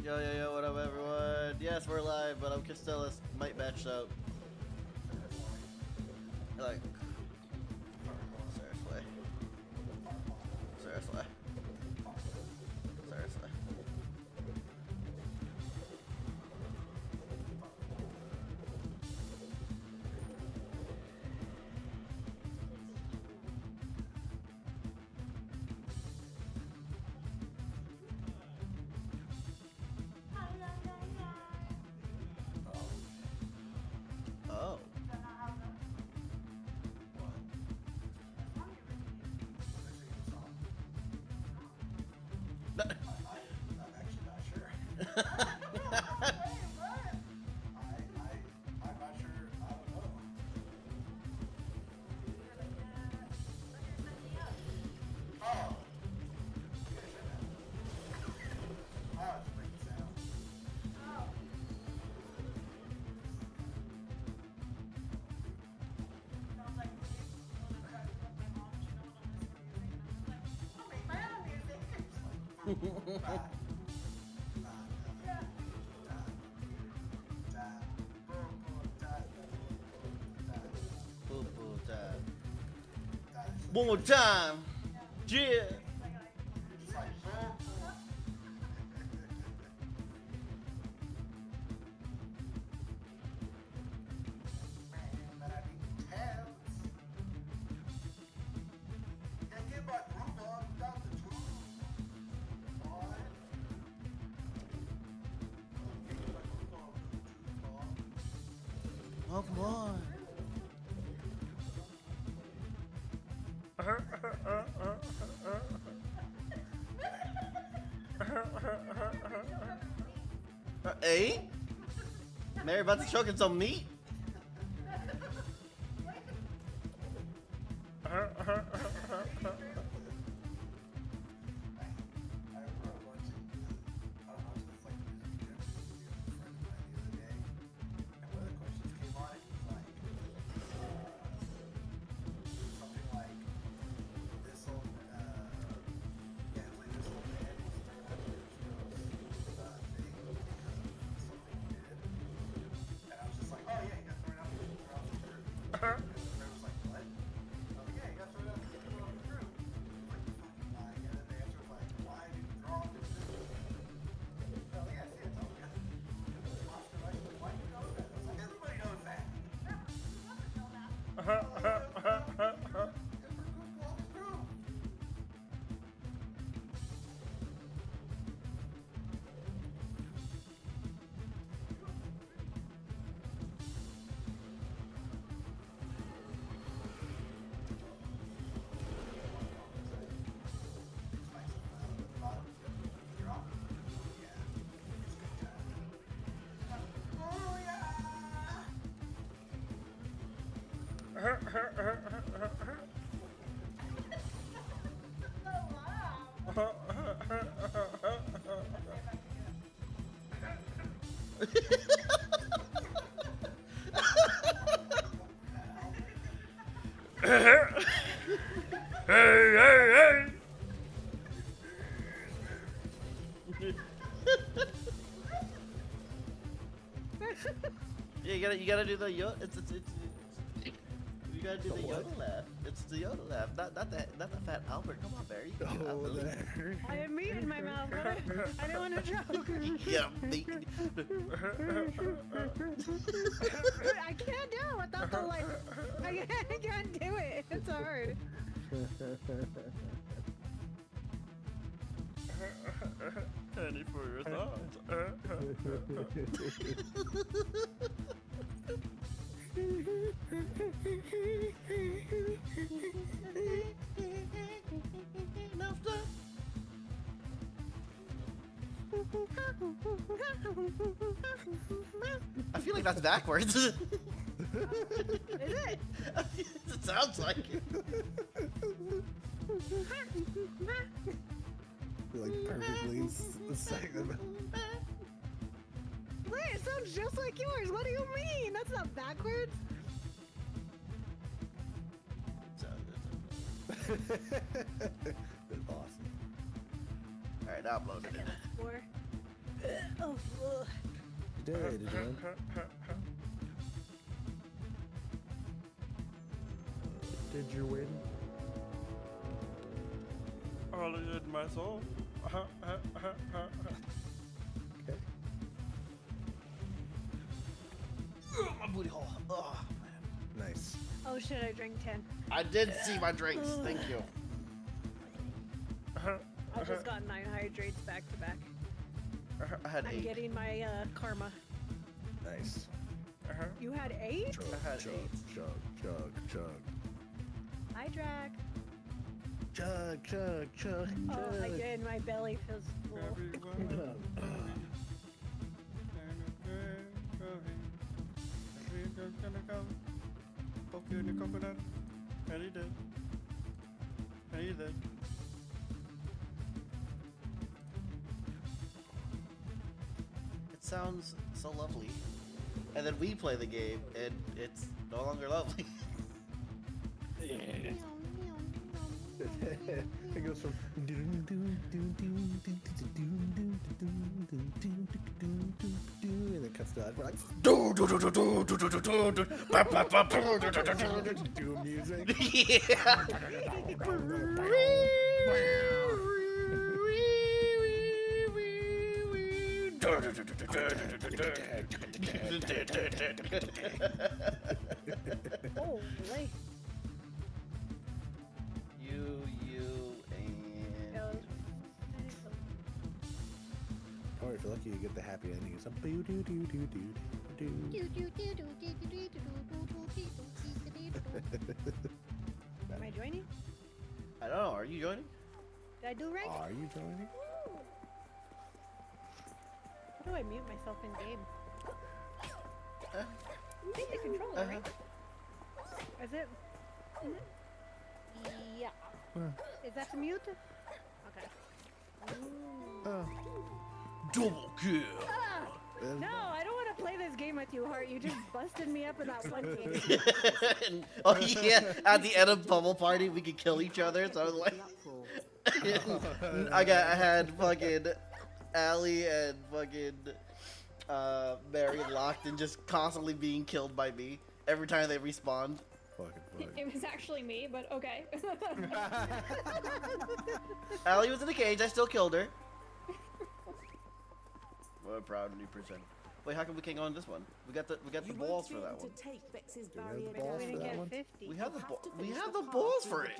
Yo, what up, everyone? Yes, we're live, but I'm Castellas. Might match up. Like, seriously. Seriously. Seriously. Oh. I'm actually not sure. I'm not sure. I don't know. Oh. Oh, it's making sound. Boom, boom, time. One more time. Yeah. Oh, come on. Hey? Mary about to choke in some meat? Hey. Yeah, you gotta do the yo. You gotta do the Yoda laugh. It's the Yoda laugh, not the fat Albert. Come on, Barry. Oh, there. I have meat in my mouth. I don't want to choke. Yeah, meat. I can't do it without the like. I can't do it. It's hard. Any for your thoughts. I feel like that's backwards. Is it? It sounds like it. Like perfectly second. Wait, it sounds just like yours. What do you mean? That's not backwards. That's awesome. Alright, now I'm loaded in. 4. Oh, ugh. You did, did you win? Did you win? All is in my soul. Okay. Ugh, my booty hole. Oh, man. Nice. Oh shit, I drank 10. I did see my drinks. Thank you. I just got 9 hydrates back to back. I had I'm 8. getting my karma. Nice. You had 8? Chug, I had chug, 8. chug, chug, chug. I drank. Chug, chug, chug, Oh, I chug. did. My belly feels full. And he did. And he did. It sounds so lovely. And then we play the game, and it's no longer lovely. It goes from and it cuts to that. We're like doom music. Yeah. Oh, lay. You, and... Oh. Or if you're lucky, you get the happy ending. It's a boo doo doo doo doo doo. Am I joining? I don't know, are you joining? Did I do right? Are you joining? How do I mute myself in game? Uh, Take the controller, right? Is it? Yeah. Is that the mute? Okay. Oh. Double kill! No, I don't want to play this game with you, Hart. You just busted me up in that one game. And- oh yeah, at the end of Bubble Party we could kill each other, so I was like... I had fucking Allie and fucking Mary locked and just constantly being killed by me every time they respawned. Fucking fuck. It was actually me, but okay. Allie was in a cage, I still killed her. What a proud new percent. Wait, how come we can't go on this one? We got the balls for that one. we have the balls We for didn't that get one? 50. We have the balls for it.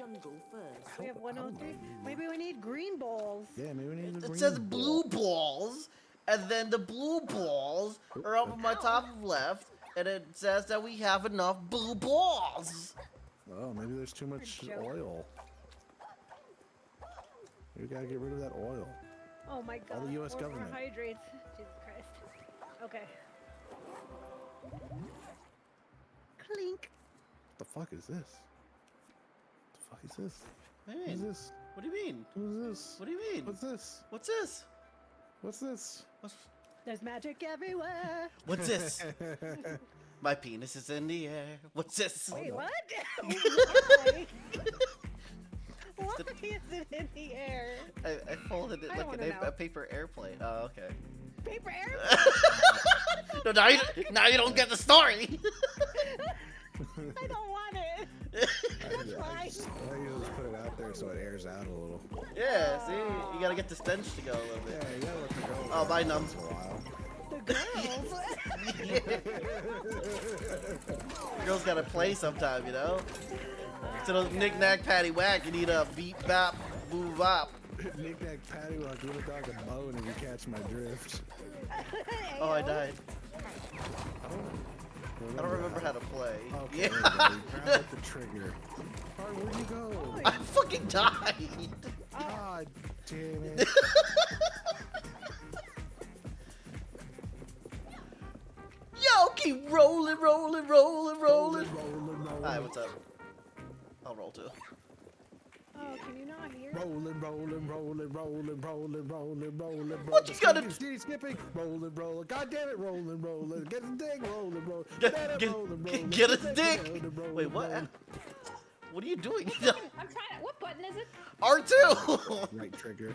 We have 103. Maybe we need green balls. Yeah, maybe we need the It green says ball. blue balls, and then the blue balls are up on my top left, and it says that we have enough blue balls. Oh, maybe there's too much joke. oil. We gotta get rid of that oil. Oh my god. All the US More government. Hydrates. Jesus Christ. Okay. Clink. The fuck is this? The fuck is this? What do you Who's mean? this? What do you mean? Who's this? What do you mean? What's this? What's this? What's this? There's magic everywhere. What's this? My penis is in the air. What's this? Wait, no. what? Why? Why is it in the air? I folded it I like wanna a know. paper airplane. Oh, okay. Paper air? No, now you don't get the story. I don't want it. I Why? just put it out there so it airs out a little. Yeah, see, you gotta get the stench to go a little Yeah, bit. you gotta let the girls Oh, out bye, once Nums. in a while. The girls. Girls gotta play sometime, you know. Instead of knick-knack, paddywhack, you need a beat, bop, boo, bop. Knick-knack, paddywhack, give a dog a bone if you catch my drift. Oh, I died. Oh, I don't remember how to play. Okay, Yeah. there you go. You grab at the trigger. Alright, where'd you go? I fucking died. God damn it. Yo, keep rolling, rolling, rolling, rolling. Rolling, Alright, what's up? I'll roll too. Oh, can you not hear? rolling, rolling, rolling, rolling, rolling, rolling, rolling. What you gotta- Skipping, rolling, rolling. God damn it, rolling, rolling. Get his dick, rolling, rolling. Get his dick. Wait, what? What are you doing? I'm trying to. What button is it? R2. Right trigger.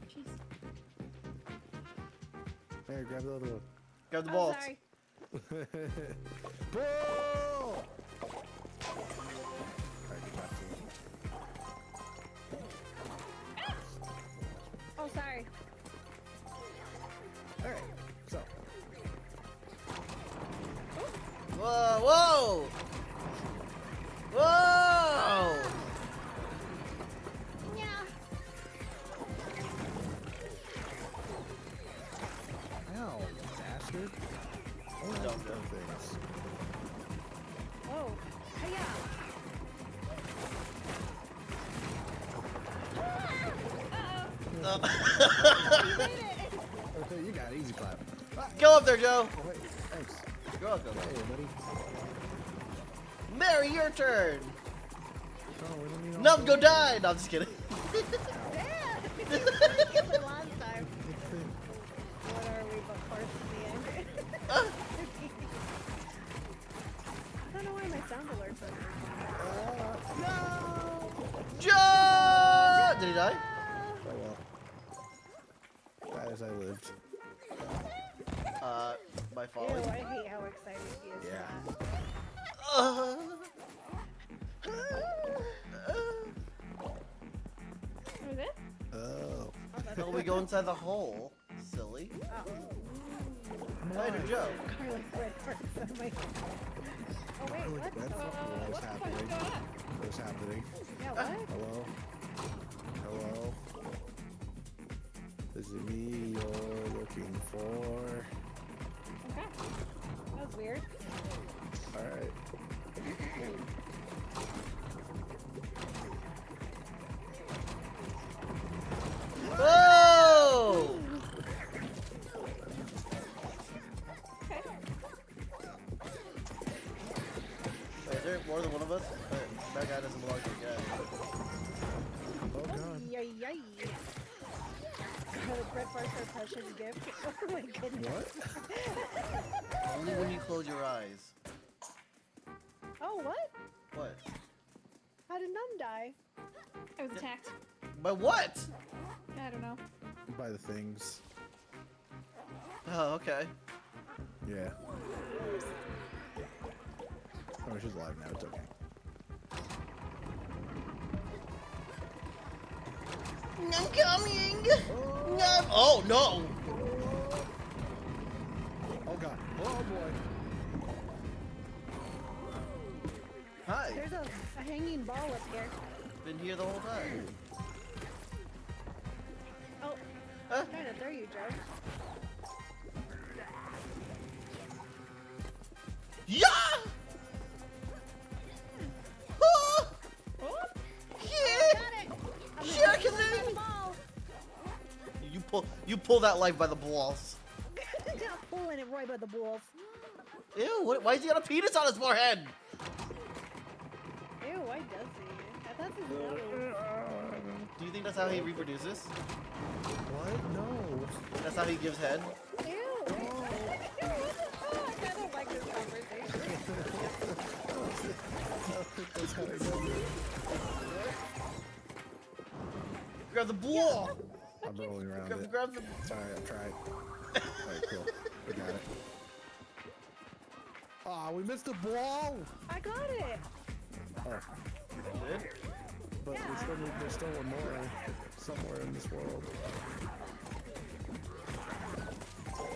Jeez. Mary, grab the other one. Grab the Oh, balls. sorry. Ball! Alright, get back to it. Oh, sorry. Alright, so. Whoa, whoa! Whoa! Yeah. Ow, bastard. Oh, Dumb, dumb dumb. things. Oh. Hiya. Uh, You did it. Okay, you got it. Easy clap. Ah, Go up there, Joe. oh, wait, thanks. You're welcome. Hey, buddy. Mary, your turn. Oh, we don't need all No, the- go die. No, I'm just kidding. Yeah. Like last time. What are we but parts in the end? I don't know why my sound alerts are. No. Joe! Did he die? Oh, well. Glad as I lived. By Ew, falling. I hate how excited he is. Yeah. Was it? Oh. Well, we go inside the hole. Silly. Later, Joe. Garlic bread first. Oh my god. Oh wait, Garlic what? bread? What is What the fuck is happening? going on? What's happening? Yeah, what? Hello? Hello? Is it me you're looking for? Okay. That was weird. Alright. Oh! Okay. Wait, is there more than one of us? Wait, that guy doesn't belong to the guy. Oh god. Yay, yay. Garlic bread first, our precious gift. Oh my goodness. What? Only when you close your eyes. Oh, what? What? How did Num die? I was attacked. By what? I don't know. By the things. Oh, okay. Yeah. Oh, she's alive now. It's okay. I'm coming! No! Oh, no! Oh god. Oh boy. Hi. There's a hanging ball up here. Been here the whole time. Oh, Huh? I'm trying to throw you, Joe. Yeah! Oh! Oh, Yeah! Got it! I'm Sure, gonna can throw they- the ball. You pull that life by the balls. I'm pulling it right by the balls. Ew, why is he got a penis on his forehead? Ew, why does he? That's his nose. Do you think that's how he reproduces? What? No. That's how he gives head? Ew. Ew, what the fuck? I don't like this conversation. That's how I go. Grab the ball! I'm rolling around it. Grab the... Sorry, I tried. Alright, cool. We got it. Aw, we missed the ball! I got it. Oh, Did? but we still need, there's still one more somewhere in this world. Oh.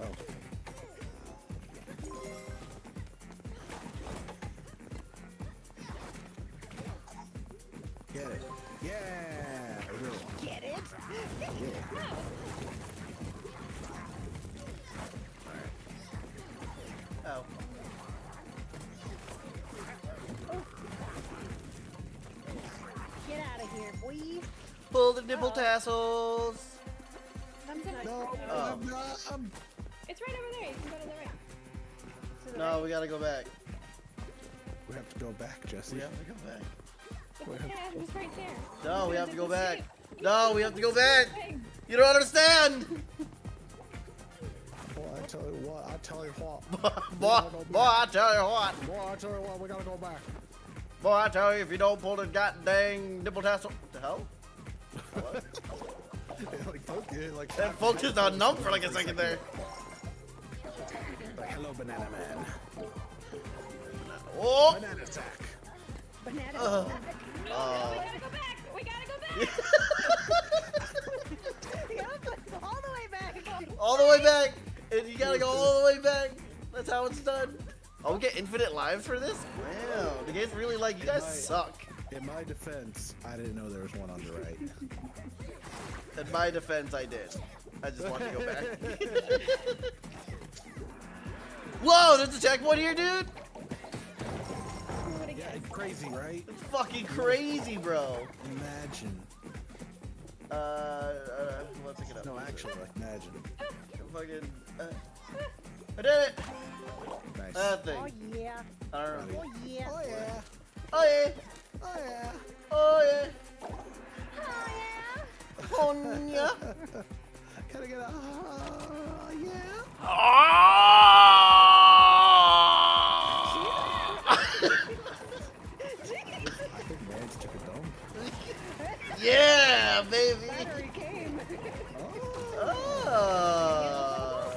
Oh. Get it. Yeah! I will. Get it? Yeah. Oh. Get out of here, boy. Pull the nipple tassels! Num's not No, Oh. I'm not. it's right over there. You can go to the right. to the No, right. we gotta go back. We have to go back, Jesse. We have to go back. Yeah, it was right there. No, we have to go It's the back. same- No, we have to go back! Thing. You don't understand! Boy, I tell you what, I tell you what. Boy, I tell you what. Boy, I tell you what, we gotta go back. Boy, I tell you, if you don't pull the goddamn nipple tassel... The hell? Hello? Like That focused on numb for like a second there. Like, hello, banana man. Oh! Banana sack. Banana. Uh. We gotta go back. We gotta go back. Yep, all the way back. All the way back! And you gotta go all the way back! That's how it's done. Oh, we get infinite lives for this? Wow, the game's really like, you guys suck. In my defense, I didn't know there was one on the right. In my defense, I did. I just wanted to go back. Whoa, there's a checkpoint here, dude! Do it Yeah, again. it's crazy, right? It's fucking crazy, bro. Imagine. Let's pick it up. No, actually, like, imagine. Fucking, I did it! Nice. That thing. Oh yeah. I don't know. Oh yeah. Oh yeah. Oh yeah! Oh yeah. Oh yeah! Oh yeah. Oh yeah! Gotta get a yeah. I think Vance took a dome. Yeah, baby! Battery came. Oh. Oh!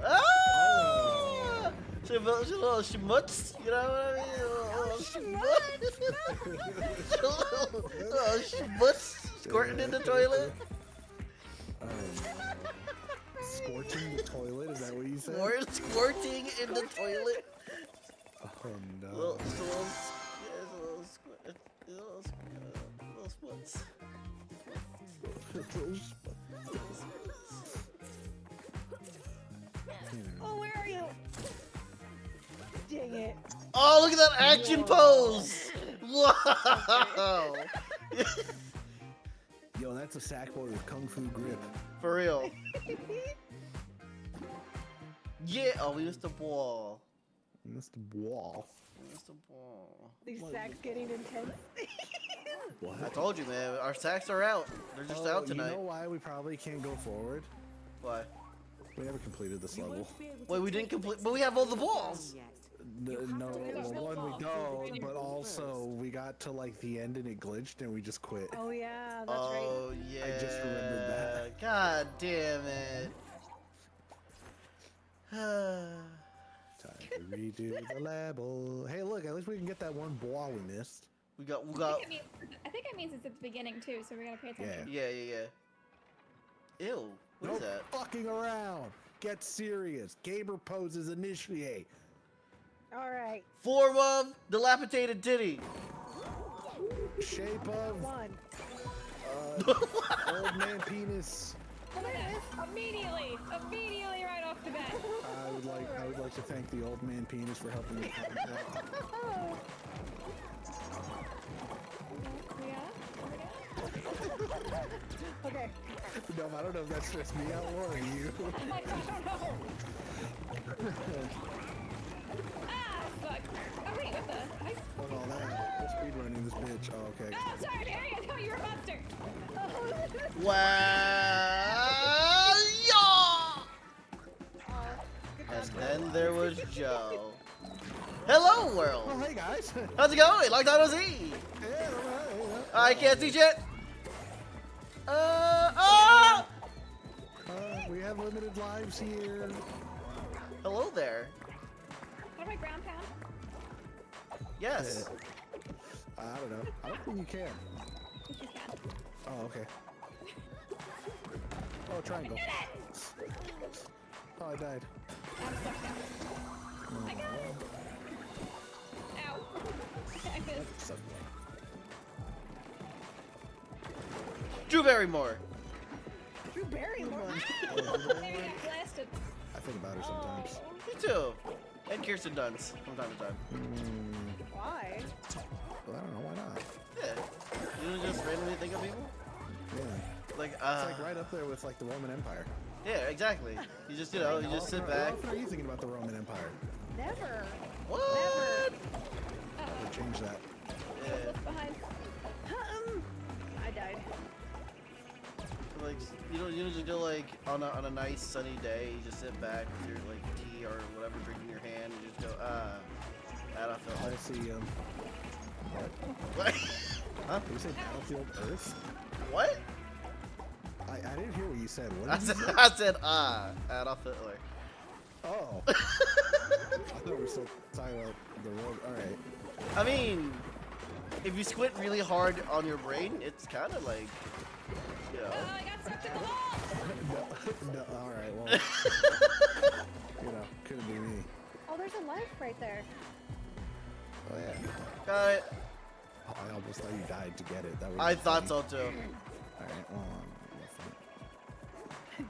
Oh! She a little schmutz, you know what I mean? A little schmutz. Little schmutz squirting in the toilet. Scorching the toilet, is that what you said? Squirting in the toilet. Oh no. Little, just a little, yeah, it's a little squirt. Little squirts. Oh, where are you? Dang it. Oh, look at that action pose! Whoa! Yo, that's a sack boy with kung fu grip. For real. Yeah. Oh, we missed the ball. That's the wall. We missed the ball. These sacks getting intense. What? I told you, man. Our sacks are out. They're just out tonight. You know why we probably can't go forward? Why? We never completed this level. Wait, we didn't complete, but we have all the balls. No, real one we ball. don't, but also we got to like the end and it glitched and we just quit. Oh yeah, that's Oh yeah. I just remembered that. God damn it. Time to redo the level. Hey, look, at least we can get that one ball we missed. we got. I think it means it's at the beginning too, so we gotta pay attention. Yeah. Ew. What No is that? fucking around. Get serious. Gamer poses initiate. right. All right. Form of dilapidated titty. Shape of One. old man penis. Look at this. Immediately right off the bat. I would like to thank the old man penis for helping me. Okay. No, I don't know if that stressed me out or you. Oh my gosh, oh no! Ah, fuck. Oh wait, what the? Fuck all that. We're speedrunning this bitch. Oh, okay. Oh, sorry, Mary, I thought you were a monster. Wow. Yeah. Good And job. then there was Joe. Hello, world. Oh, hey guys. How's it going? Long time no see. Yeah, alright. I can't see shit. Oh! We have limited lives here. Hello there. What am I ground pound? Yes. I don't know. I don't think you can. Yes, you can. Oh, okay. Oh, triangle. Oh, I died. I'm stuck now. I got it. Ow. I missed. Drew Barrymore. Drew Barrymore. Maybe I blasted. I think about her sometimes. Me too. And Kirsten Dunst from time to time. Why? Well, I don't know. Why not? Yeah. You don't just randomly think of people? Yeah. Like, It's like right up there with like the Roman Empire. Yeah, exactly. You just, you know, you just sit How back. often are you thinking about the Roman Empire? Never. What? Or change that. Yeah. Left behind. I died. Like, you don't just go like on a nice sunny day, you just sit back with your like tea or whatever drink in your hand, and you just go, I don't feel I like. see. What? Huh? Did you say Battlefield Earth? What? I I didn't hear what you said. What I did you said, say? I said Adolf Hitler. Oh. I thought we were still talking about the road. All right. I mean, if you squint really hard on your brain, it's kind of like, you know. Oh, I got sucked in the hole. No, all right. Well, you know, couldn't be me. Oh, there's a life right there. Oh yeah. Got it. Oh, I almost thought you died to get it. That was I thought so too. All right. Well,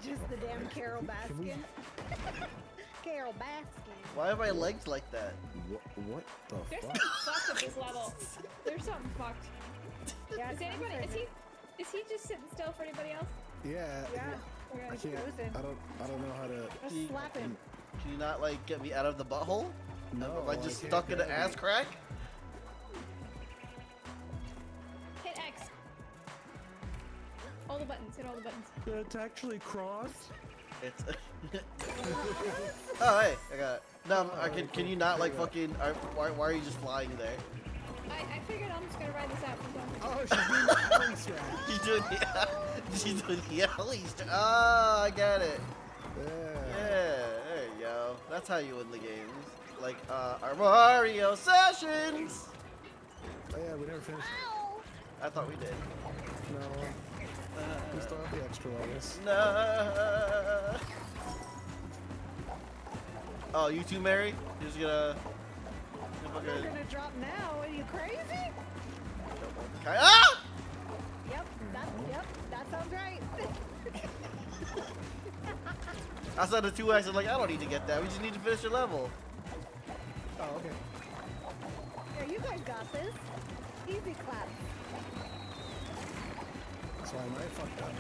Just the damn Carol Baskin. Carol Baskin. Why are my legs like that? what the There's fuck? something fucked with this level. There's something fucked. Yeah, Is anybody? Is he just sitting still for anybody else? Yeah. Yeah. I He's can't. frozen. I don't know how to. Just slap him. Can you not like get me out of the butthole? No. Am I just can't stuck in get an it. ass crack? Hit X. All the buttons. Hit all the buttons. It's actually crossed. It's. Oh hey, I got it. No, can you not like fucking? Why are you just flying there? I figured I'm just gonna ride this out for fun. Oh, she's doing the alley strap. She's doing the. She's doing the alley. Oh, I got it. Yeah, there you go. That's how you win the games. Like our Mario sessions. Oh yeah, we never finished. Ow! I thought we did. No. We still have the extra levels. No. Oh, you too, Mary? You're just gonna. I'm not gonna drop now. Are you crazy? Ah! Yep, that sounds right. I saw the 2X. I'm like, I don't need to get that. We just need to finish the level. Oh, okay. Yeah, you guys got this. Easy clap. So I might have fucked up.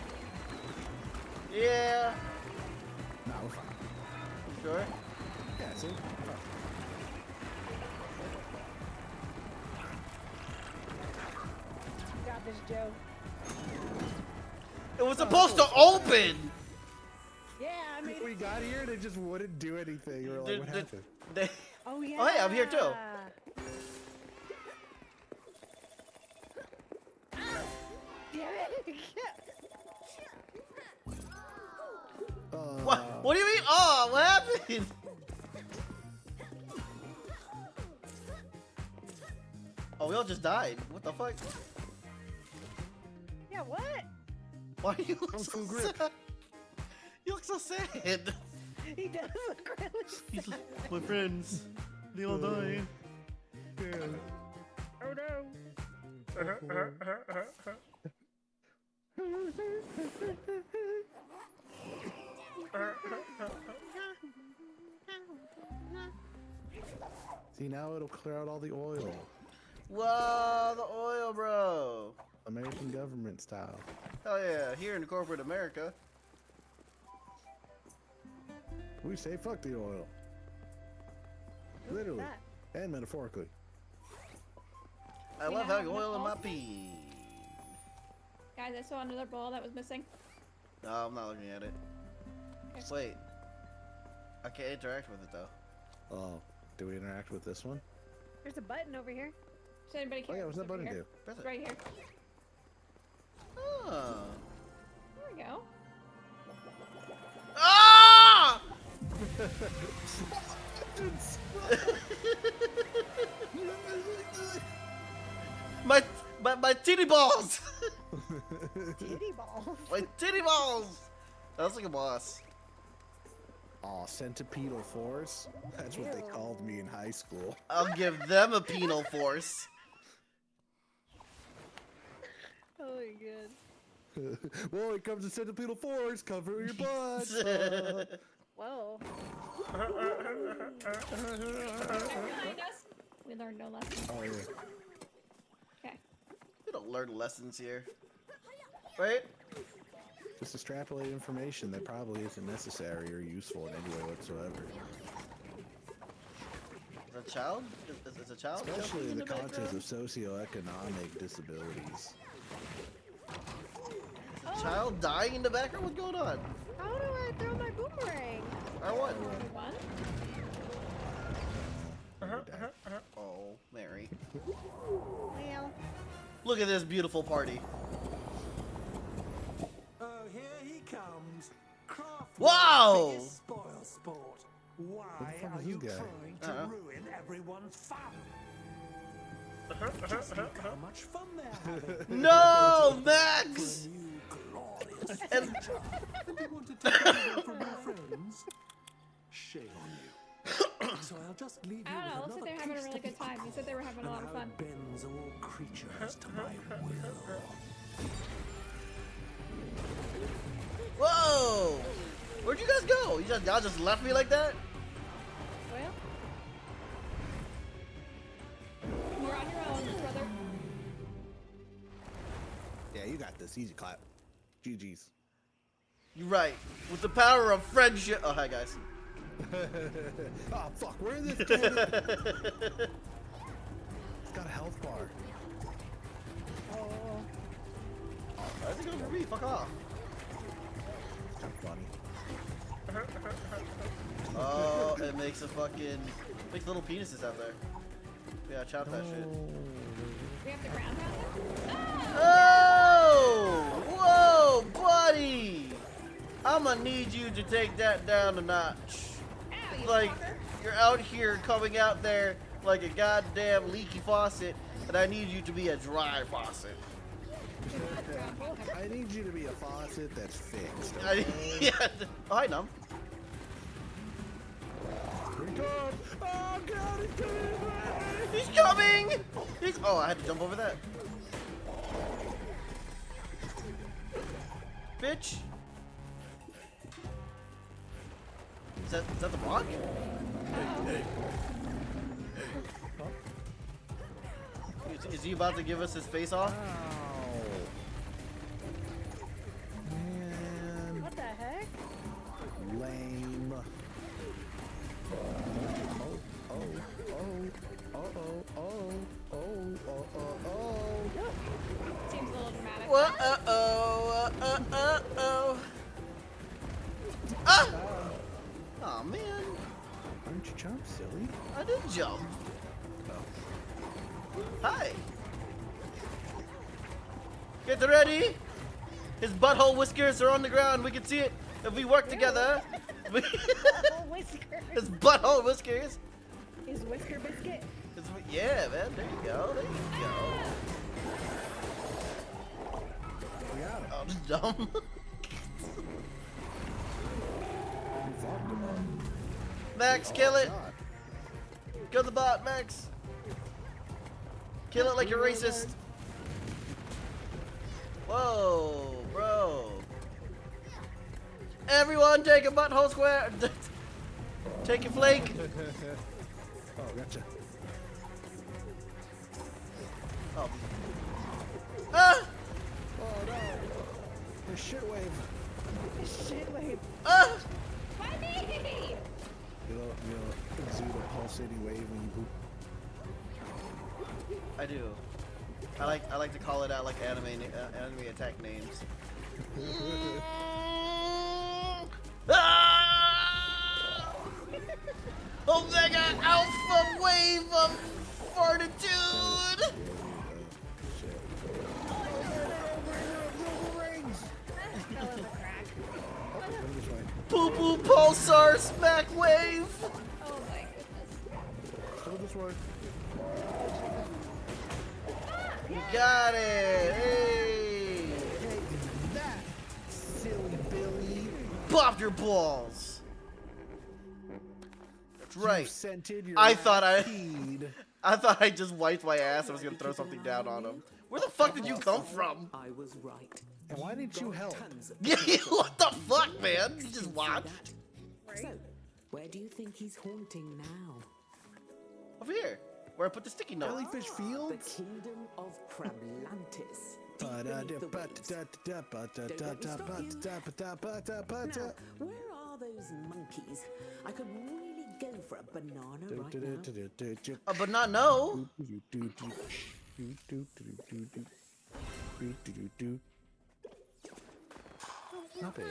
Yeah. No, we're fine. Sure. Yeah, see? Fuck. You got this, Joe. It was supposed to open. Yeah, I mean. We got here and it just wouldn't do anything. We're like, what happened? Oh yeah. Oh, hey, I'm here too. Damn it. What? What do you mean? Oh, what happened? Oh, we all just died. What the fuck? Yeah, what? Why do you look Kung so Fu grip. sad? You look so sad. He does look really sad. My friends, they all died. Oh no. See, now it'll clear out all the oil. Wow, the oil, bro. American government style. Hell yeah, here in corporate America. We say fuck the oil. Literally. And metaphorically. I love having oil in my pee. Guys, I saw another ball that was missing. No, I'm not looking at it. Okay. Wait. I can't interact with it though. Oh, do we interact with this one? There's a button over here. Does anybody Oh care? yeah, what's that It's over button here. do? Press It's it. right here. Oh. There we go. Ah! my titty balls! Titty balls. My titty balls! That was like a boss. Oh, centipedal force? That's what they Ew. called me in high school. I'll give them a penal force. Oh my god. Well, when it comes to centipedal force, cover your butt. Whoa. Behind us. We learned no lesson. Oh yeah. Okay. We don't learn lessons here. Right? Just extrapolate information that probably isn't necessary or useful in any way whatsoever. Is a child? Is a child? Especially in the context background? of socioeconomic disabilities. Child dying in the background? What's going on? How do I throw my boomerang? I won. One. Oh, Mary. Well, Look at this beautiful party. Oh, here Craft Wow! biggest spoil sport. Why fuck are is you this guy? trying to ruin everyone's fun? Just look how much fun they're having. No, Max! New glorious And- future. And you want to take it away from your friends? Shame on you. So I'll just leave you I don't know. with Looks like another they're having a piece really to good time. You said they were having a lot of and how fun. it bends all creatures to my will. Whoa! Where'd you guys go? Y'all just left me like that? Well, you're on your own, brother. Yeah, you got this. Easy clap. GG's. You're right. With the power of friendship. Oh, hi guys. Oh fuck, where is this going? It's got a health bar. Oh. Why is it going for me? Fuck off. It's kind of funny. Oh, it makes makes little penises out there. Yeah, chop that shit. We have to ground pound them? Oh! Whoa, buddy! I'ma need you to take that down a notch. Ow, you Like, fucker. you're out here coming out there like a goddamn leaky faucet, and I need you to be a dry faucet. I need you to be a faucet that's fixed. Yeah. Oh, hi, Num. Here he comes. Oh god, he's coming! He's coming! Oh, I had to jump over that. Bitch! Is that the rock? Is he about to give us his face off? Ow. Man. What the heck? Lame. Seems a little dramatic. Whoa, Ah! Oh man, Aren't you jump, silly? I did jump. Hi. Get ready. His butthole whiskers are on the ground. We can see it if we work together. Oh, whisker. His butthole whiskers. His whisker biscuit. Yeah, man. There you go. There you go. We got him. I'm just dumb. We fucked him up. Max, kill it. God. Kill the bot, Max. Kill it like you're racist. Whoa, bro. Everyone take a butthole square. Take a flake. Oh, gotcha. Oh. Ah! Oh no. The shit wave. Shit, wait. Ah! Why me? You exude a pulsating wave when you poop. I do. I like to call it out like anime attack names. Ah! Omega Alpha Wave of Fortitude! Fell in the crack. Poo Poo Pulsar Smack Wave! Oh my goodness. Go this way. You got it! Hey! That silly Billy. Pop your balls! That's You right. scented your I thought I- peed. I thought I just wiped my ass. I was gonna throw something down on him. Where the fuck did you come from? I was right. And why didn't you help? Tons of Yeah, what the fuck, man? You just watched. So, where do you think he's haunting now? Over here, where I put the sticky note. Jellyfish The Fields? kingdom of Krablantis. Deep beneath the waves. Now, where are those monkeys? I could really go for a banana right now. But not no. Not bad.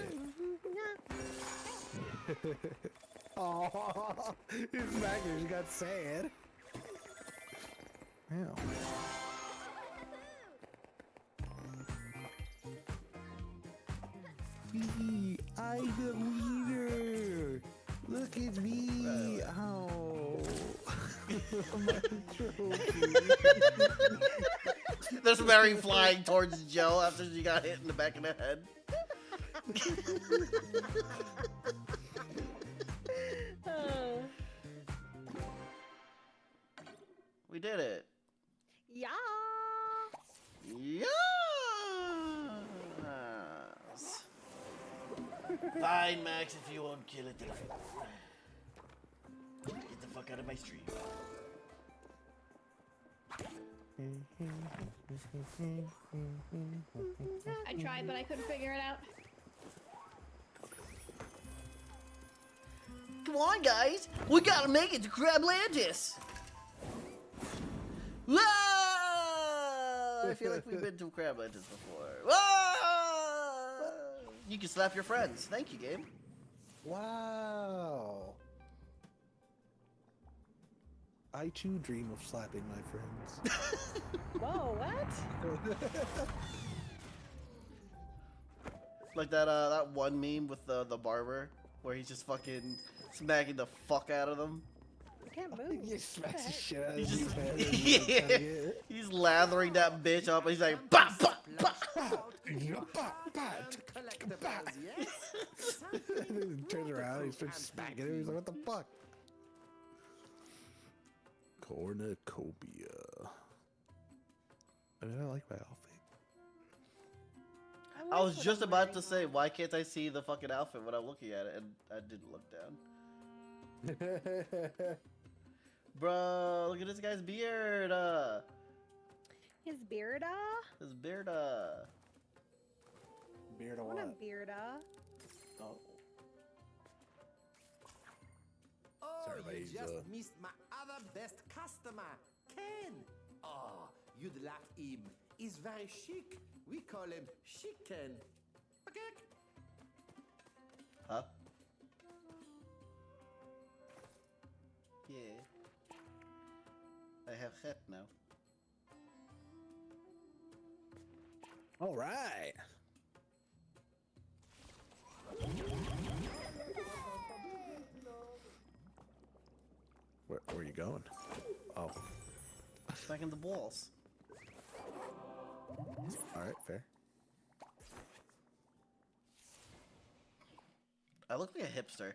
Oh, his backers got sad. Ow. I I'm the wiener. Look at me. Oh. My trophy. There's Mary flying towards Joe after she got hit in the back of the head. Oh. We did it. Yeah. Yes. Fine, Max, if you won't kill it, then get the fuck out of my stream. I tried, but I couldn't figure it out. Come on, guys. We gotta make it to Crablantis. Whoa! I feel like we've been to Crablantis before. Whoa! You can slap your friends. Thank you, game. Wow. I too dream of slapping my friends. Whoa, what? Like that one meme with the barber where he's just fucking smacking the fuck out of them. I can't move. You smash the shit out of He's his just head. yeah. He's lathering that bitch up and he's like bah, bah, bah. Collectibles, yes? He turns around, he starts smacking him. He's like, what the fuck? Cornucopia. I mean, I like my outfit. I was just about to say, why can't I see the fucking outfit when I'm looking at it? And I didn't look down. Bro, look at this guy's beard. His bearda? His beard. Beard I of want what? a bearda. Oh. Oh, Everybody's, you just missed my other best customer, Ken. Oh, you'd like him. He's very chic. We call him Chic Ken. Okay. Huh? Yeah. I have hat now. All right. Where are you going? Oh, Smacking the balls. all right, fair. I look like a hipster.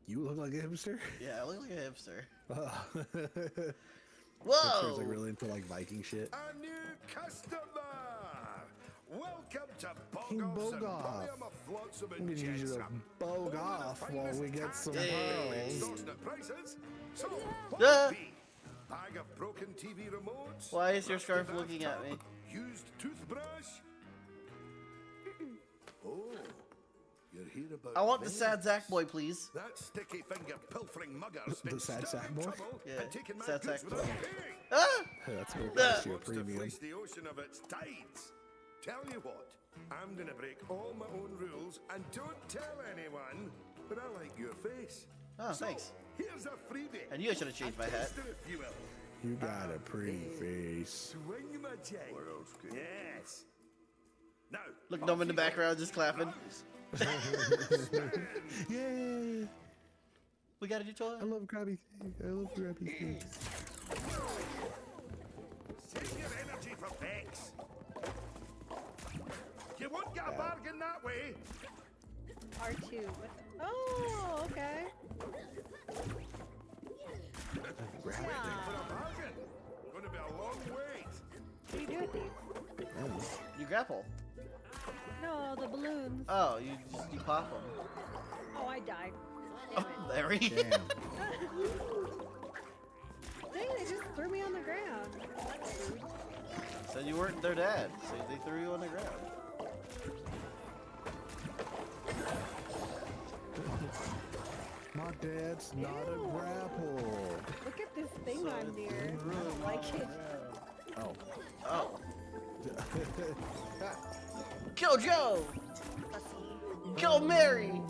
You look like a hipster. Yeah, I look like a hipster. Oh. Whoa! Hipster's like really into like Viking shit. A new customer! Welcome to King Bogoff's and Bogoff. Volume of Flotsam I'm and gonna use you to Jetsam. bog off while we get some Yeah. pearls. Extortionate prices. So, what Yeah. would be? Bag of broken TV remotes? Why is your scarf rusted looking at me? bathtub, Used toothbrush? Oh, you're here about I want the me? sad Zach boy, please. That sticky finger pilfering mugger's The been sad stuck sack in boy? trouble Yeah, and taking my sad goods sack without boy. paying. Ah! That's gonna Ah. cost you a Wants to premium. fleece the ocean of its tides. Tell you what, I'm gonna break all my own rules and don't tell anyone, but I like your face. Oh, So, thanks. here's a freebie. And you should have changed my A hat. taster, if you will. You got a pretty face. Swing my chain. Yes. Now, Look dumb in the background, just clapping. Yay! We got a new toy. I love Krabby. I love Krabby Things. save your energy for Bex. You won't get a bargain that way. R2. What? Oh, okay. For a bargain. Gonna be a long wait. What do you do with these? You grapple. No, the balloons. Oh, you pop them. Oh, I died. Oh, Larry. Damn. Dang, they just threw me on the ground. Said you weren't their dad, so they threw you on the ground. My dad's not a grapple. Look at this thing I'm near. I don't like it. Oh. Oh. Kill Joe! Kill Mary!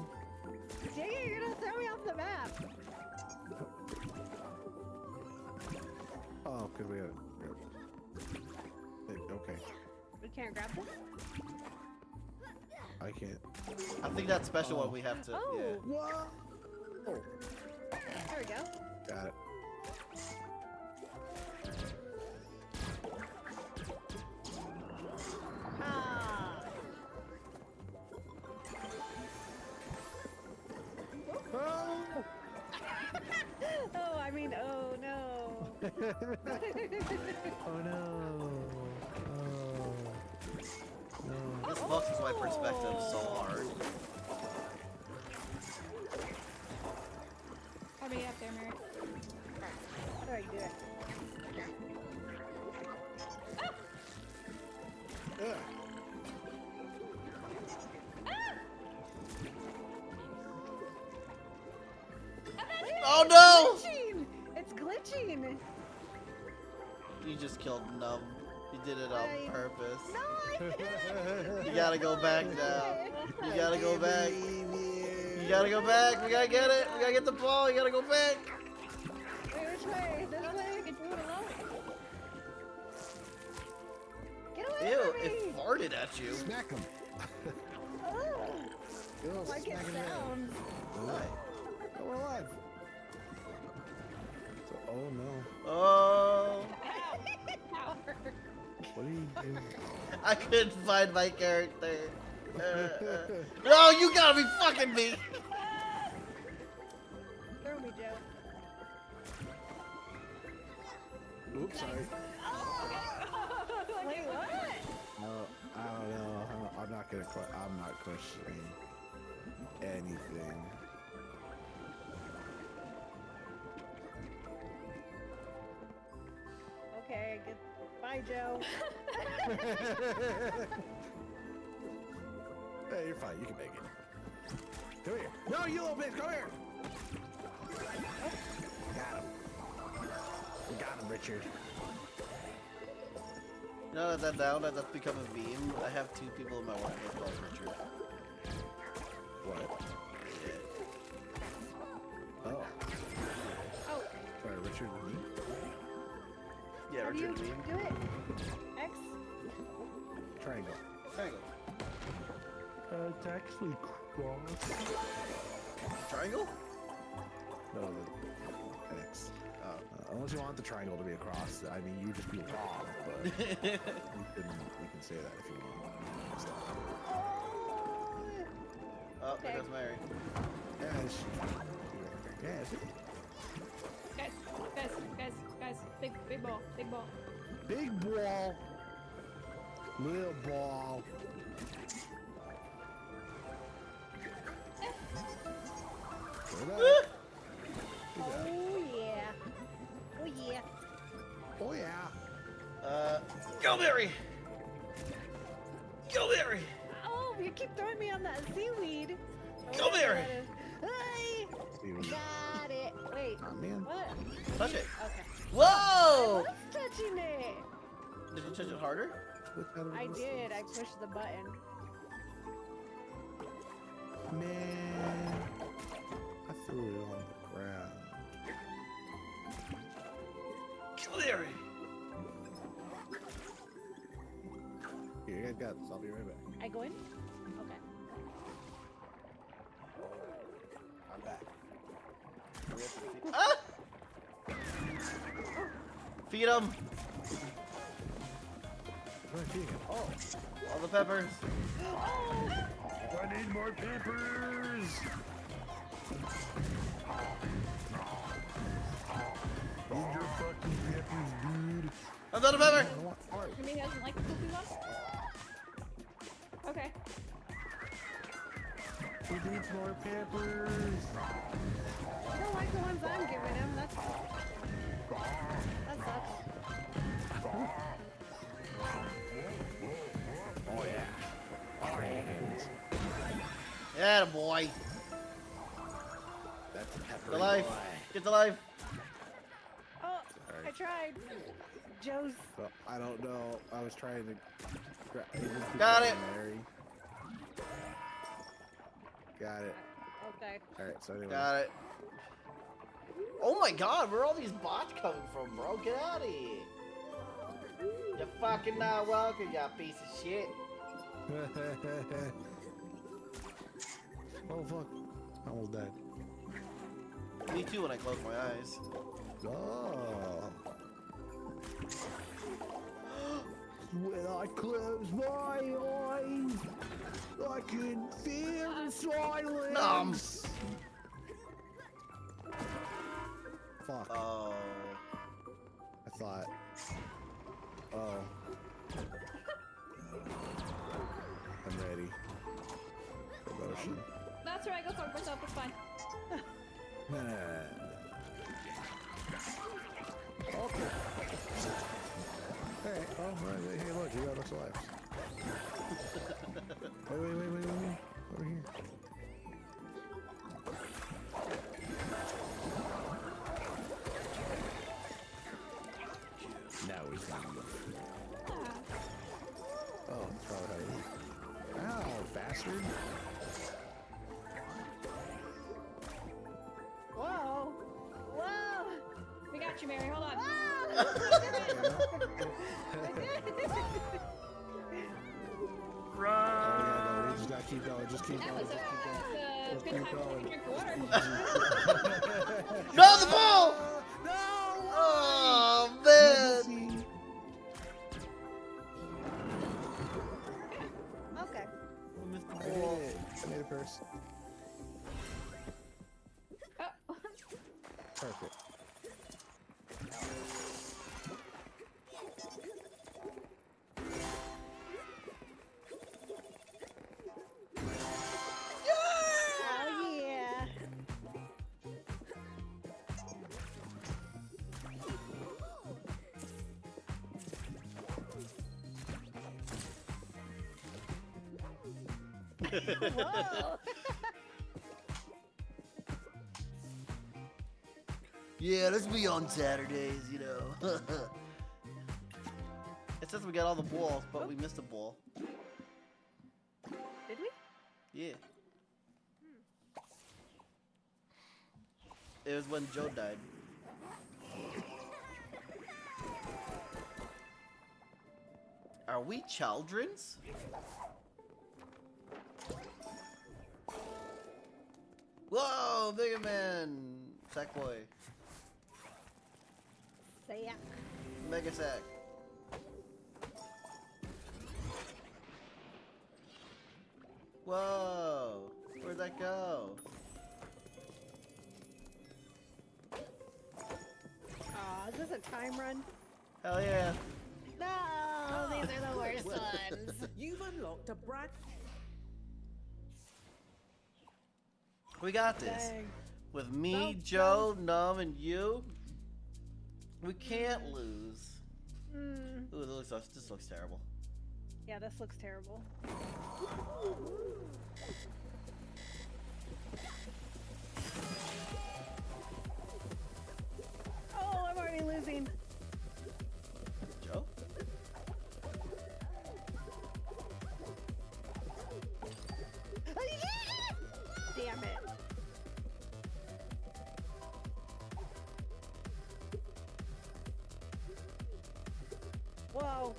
Dang it, you're gonna throw me off the map. Oh, because we have. Okay. We can't grab this? I I can't. I think that special Oh. one we have to. Oh. Yeah. Whoa! Oh, There we go. got it. Ah. Oh! Oh, I mean, oh no. Oh no! Oh no! This fucks my perspective so hard. How many up there, Mary? There, you do it. Yeah. Oh no! Glitching! It's glitching! You just killed Numb. You did it on I- purpose. No, I You gotta go back now. You gotta go back. You You gotta go back. We gotta get it. We gotta get the ball. You gotta go back. Wait, which way? This way? I can do it alone. Get away Ew, from me! it farted at you. Smack him. Oh, Get all like it smack him in the head. sounds. Oh, we're alive. So, oh no. Oh, Ow. What are you doing? I couldn't find my character. No, you gotta be fucking me. Throw me, Joe. Oops, sorry. Wait, what? No, I don't know. I'm not gonna. I'm not questioning anything. Okay, bye, Joe. Hey, you're fine. You can make it. Come here. No, you little bitch. Come here. Got him. We got him, Richard. Now that that's become a meme, I have two people in my workplace called Richard. What? Oh. Oh, Sorry, Richard. and me? Yeah, how do you Richard meme. do it? X? Triangle. Triangle. It's actually cross. Triangle? No, the X. Oh. Unless you want the triangle to be a cross, I mean, you would just be wrong, but you can say that if you want. So, Oh, Okay. there goes Mary. yeah, she, Guys, big ball. big ball, little ball. Good enough. Oh, yeah. Oh, yeah. Oh yeah. Go Mary! Go Mary! Oh, you keep throwing me on that seaweed. Come here. Hey, See what you got it. Wait, got, man. what? Touch it. Okay. Whoa! I was touching it. Did you touch it harder? What kind of I this? did. I pushed the button. Man, I threw it on the ground. Go Mary! Here, you guys got this. I'll be right back. I go in? Okay. I'm back. Ah! Feed him! What am I feeding him? Oh, All the peppers. I need more peppers. Need your fucking peppers, dude. Another pepper! I want art. You mean he doesn't like the poopy ones? Okay. He needs more peppers. I don't like the ones I'm giving him. That sucks. Oh yeah. Orange. Yeah, boy. That's a pepper. The life. Get the life. Oh, Sorry. I tried. Joe's. Well, I don't know. I was trying to. Got it. Mary. Got it. Okay. All right. So anyway. Got it. Oh my god, where are all these bots coming from, bro? Get out of here. You're fucking not welcome, you piece of shit. fuck? I almost died. Me too when I close my eyes. Oh. When I close my eyes, I can feel the silence. Fuck. Oh. I thought. Oh. I'm ready. Promotion. That's right, go fuck myself, it's fine. Okay. Hey, oh, right, hey, look, you got looks alive. Wait. Over here. Now he's gonna move. Oh, that's probably how you leave. Ow, bastard. Whoa! Whoa! We got you, Mary, hold on. Whoa! Oh, yeah, no, we just gotta keep going, just keep That going. was Just keep going. a good time to drink the water. No, the ball! No! Oh, man! Okay. We missed the I ball. did it. I made a purse. Oh. Perfect. Oh yeah. Whoa! Yeah, let's be on Saturdays, you know. It says we got all the balls, but we missed a ball. Did we? Yeah. It was when Joe died. Are we childrens? Whoa, Mega Man! Sackboy. Say yeah. Mega Sack. Whoa! Where'd that go? Aw, is this a time run? Hell yeah! No, these are the worst ones. You've unlocked a brand. We got this. Dang. With me, No, Joe, Num, and you, we can't lose. Mm, Ooh, this looks terrible. yeah, this looks terrible. Oh, I'm already losing. Joe? Damn it. Whoa.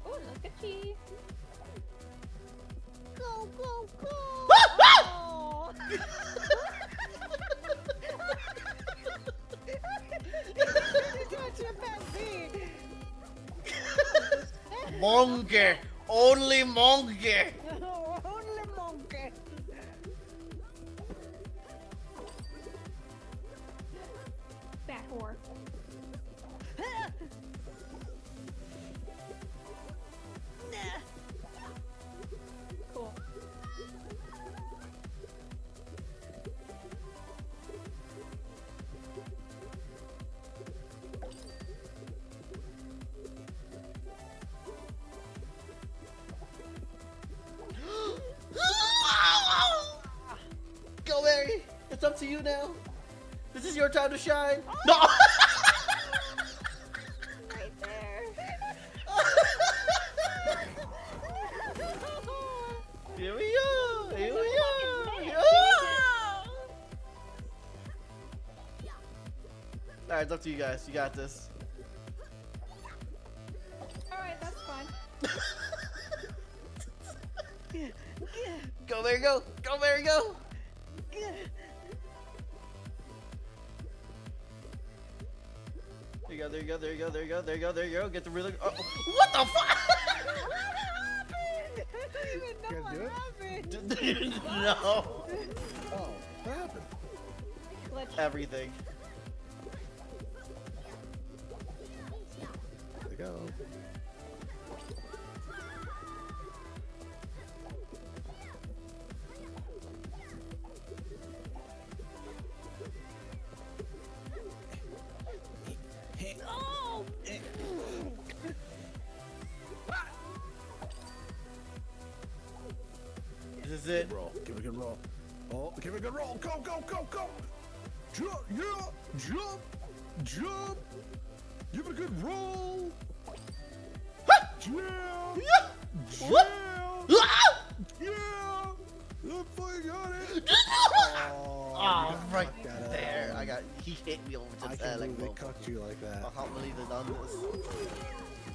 Oh, look at you. Go, go, go! Oh. Monkey! Only monkey! Only monkey. Fat whore. Cool. Go, Mary! It's up to you now. This is your time to shine. No! Right there. Here we go! Here we go! Yeah! Alright, it's up to you guys. You got this. Go, Mary, go! Go, Mary, go! There you go, there you go, there you go, there you go, there you go, there you go. Get the really. Oh, what the fuck? I don't even know You what guys happened. No. Oh, what happened? Glitch. Everything. There we go. Oh! This is it. Roll. Give it a good roll. Oh, give it a good roll. Go, go, go, go. Jump, yeah, jump, jump. Give it a good roll. Jam, Yeah. What? jam, Ah! yeah. That boy got it. Oh, you got right fucked out of there. that. I got. He hit me over I the can't head like believe they motherfucker. cut you like that. I can't believe they done this.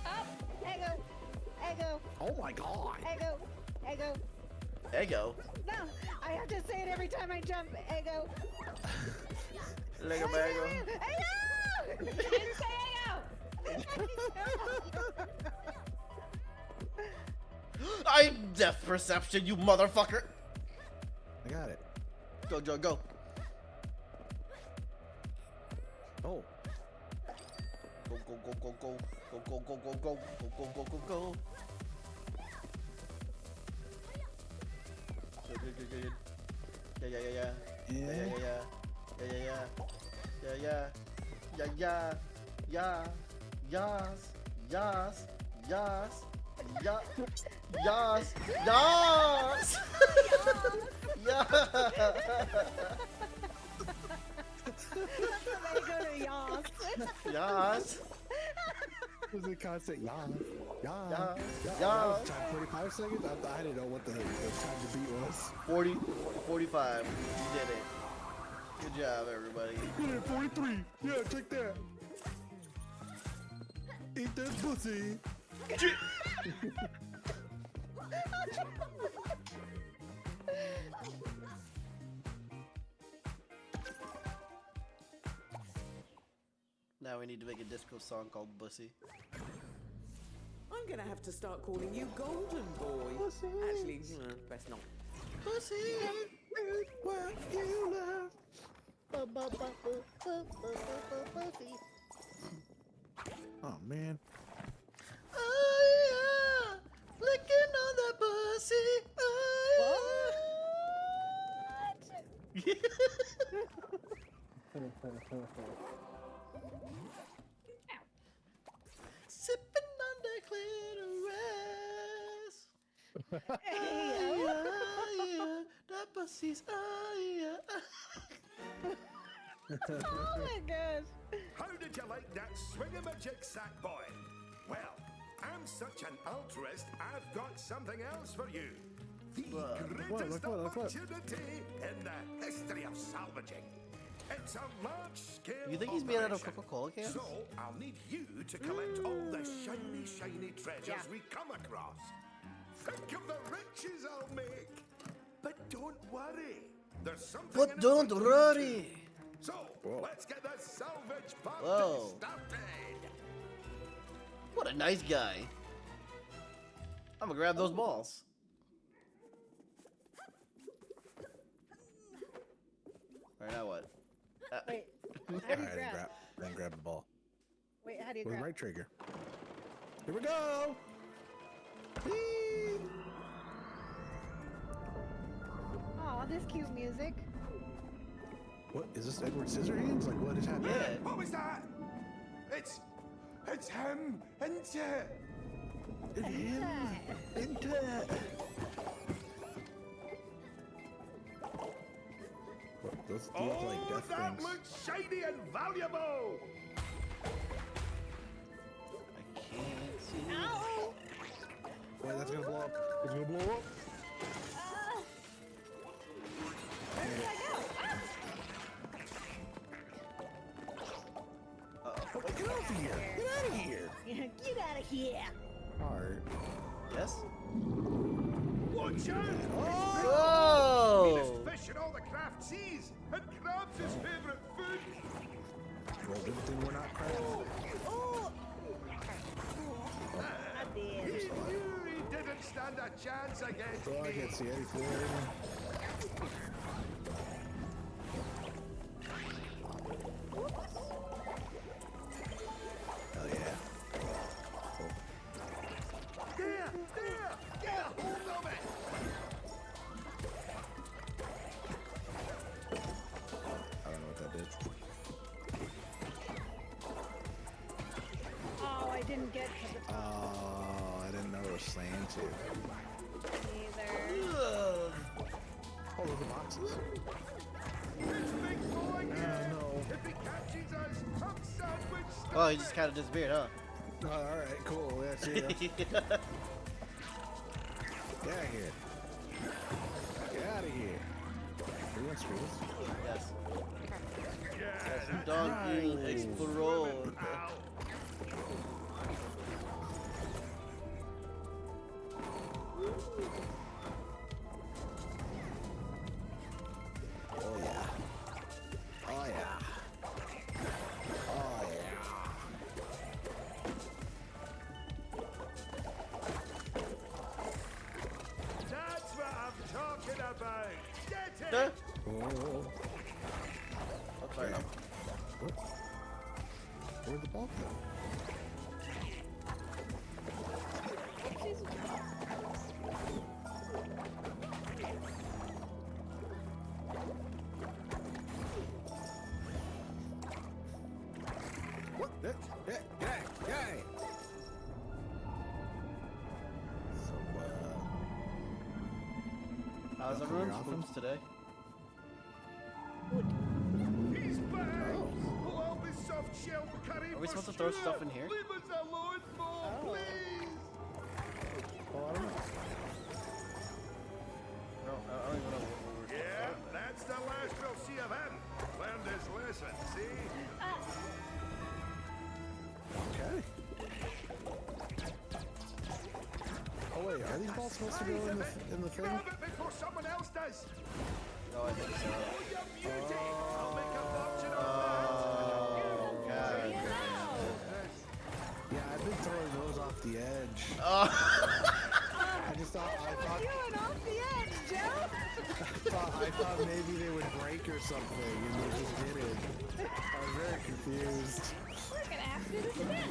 Up! Ego! Ego! Oh my god. Ego! Ego! Ego. No! I have to say it every time I jump. Ego! Lego Bago. Ego! I didn't say Ego! I'm depth perception, you motherfucker. I got it. Go, Joe, go. Oh. Go, go, go, go, go. Go, go, go, go, go. Go, go, go, go, go. Good, good, good, good. Yeah, yeah, yeah, yeah. Yeah, yeah, yeah. Yeah, yeah, yeah. Yeah, yeah. Yeah, yeah. Yeah. Yas. Yas. Yas. Yeah. Yas. Yas. Yeah. They go to Yas. Yas. Was it constant? Yeah. Yeah. Yeah. Yeah. Yeah. That was time 45 seconds? I didn't know what the time to beat was. 40, 45. You did it. Good job, everybody. Yeah, 43. Yeah, take that. Eat that pussy. Now we need to make a disco song called Bussy. I'm gonna have to start calling you Golden Boy. Actually, best not. Bussy! What you love. Oh, man. Oh, yeah. Licking on that bussy. Oh, yeah. Sipping on that clitoris. Oh, yeah. That pussy's, oh, yeah. Oh my gosh. How did you like that swingamajig sack boy? Well, I'm such an altruist, I've got something else for you. The greatest what? opportunity in the history of salvaging. It's a large-scale You think he's made out of operation. Coca-Cola cans? So, I'll need you to collect all the shiny, shiny treasures we come across. Think of the riches I'll make. But don't worry. There's something in But it don't for you worry. too. So, let's get the salvage party Whoa. started. What a nice guy. I'm gonna grab those balls. Alright, now what? Wait, how do you Alright, grab? then grab the ball. Wait, how do you With the grab? right trigger. Here we go! Whee! Aw, this cute music. What, is this Edward Scissorhands? Like, what is happening? Yeah. What was that? It's him, isn't it? What, those look Oh, like death that things. looks shiny and valuable. I can't see. Ow! Wait, that's gonna blow up. It's gonna blow up. Where did I go? Uh-oh. Oh, get off of here! Get out of here! Ah! Get out of here! Alright. Yes? Watch out! Whoa! Fish in all the craft seas, and crab's his favourite food. Well, good thing we're not crabs. Oh! I He did. knew he didn't stand a chance against Oh, I me. can't see anything. Oh yeah. There! Get a hold of it! I don't know what that did. Oh, I didn't get to the top Oh, I didn't know it was slanted. either. Ugh. Oh, look at the boxes. It's Big Boy again! no. If he catches us, I'm sandwich stuffed. Well, he just kind of disappeared, huh? Oh, alright, cool. Yeah, see ya. Get out of here. Get out of here. Are you on screws? Yes. Yeah, Donkey Nice. Explore. ow. Oh yeah. Oh yeah. Oh yeah. That's what I'm talking about. Get it! Huh? Oh. Oh, sorry. No. What? Where'd the ball go? What? Yay! So, How's Career everyone's offense? hoops today? He's back! Oh. Oh, I'll be soft shell curry Are we for supposed to throw Stuart. stuff in here? Leave us alone, Mo, please! oh, I don't know. No, I don't even know what we're Yeah, that's the last we'll see of him. Learned his lesson, see? Okay. Oh wait, are these balls supposed to go in the thing? Grab it before someone else does. No, I think so. Oh, you beauty! I'll make a fortune Oh, on that. God. Yeah, I've been throwing those off the edge. Oh. I just thought You went off the edge, Joe. I thought maybe they would break or something, and they just didn't. I was very confused. Look, an axe did it again.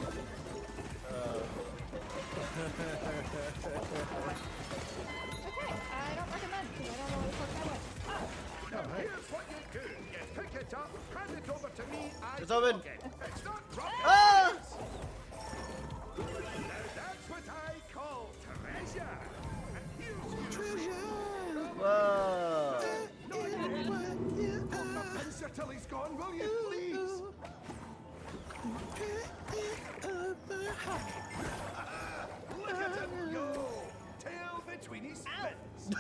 Okay, I don't recommend because I don't know where the fuck that went. Oh, Here's what you do. You pick it up, hand it over to me, I It's open. pocket. It's not rocket Ah! science. Now that's what I call treasure. And here's your Whoa. pincer till he's gone, will you, please? Look at him go! Tail between his fins.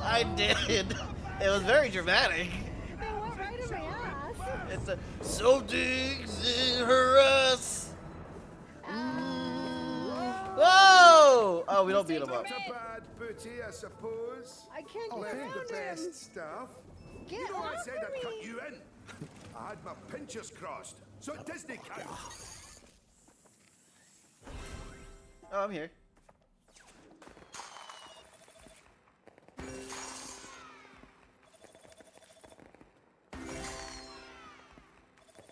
I did. It was very dramatic. it went right in my ass. It's a something's in her ass. Whoa! Oh, we don't beat him up. Not a bad booty, I suppose. I can't get Left around the him. best stuff. Get You know I off said of I'd cut me. you in. I had my pinchers crossed, so Disney count. Oh, I'm here.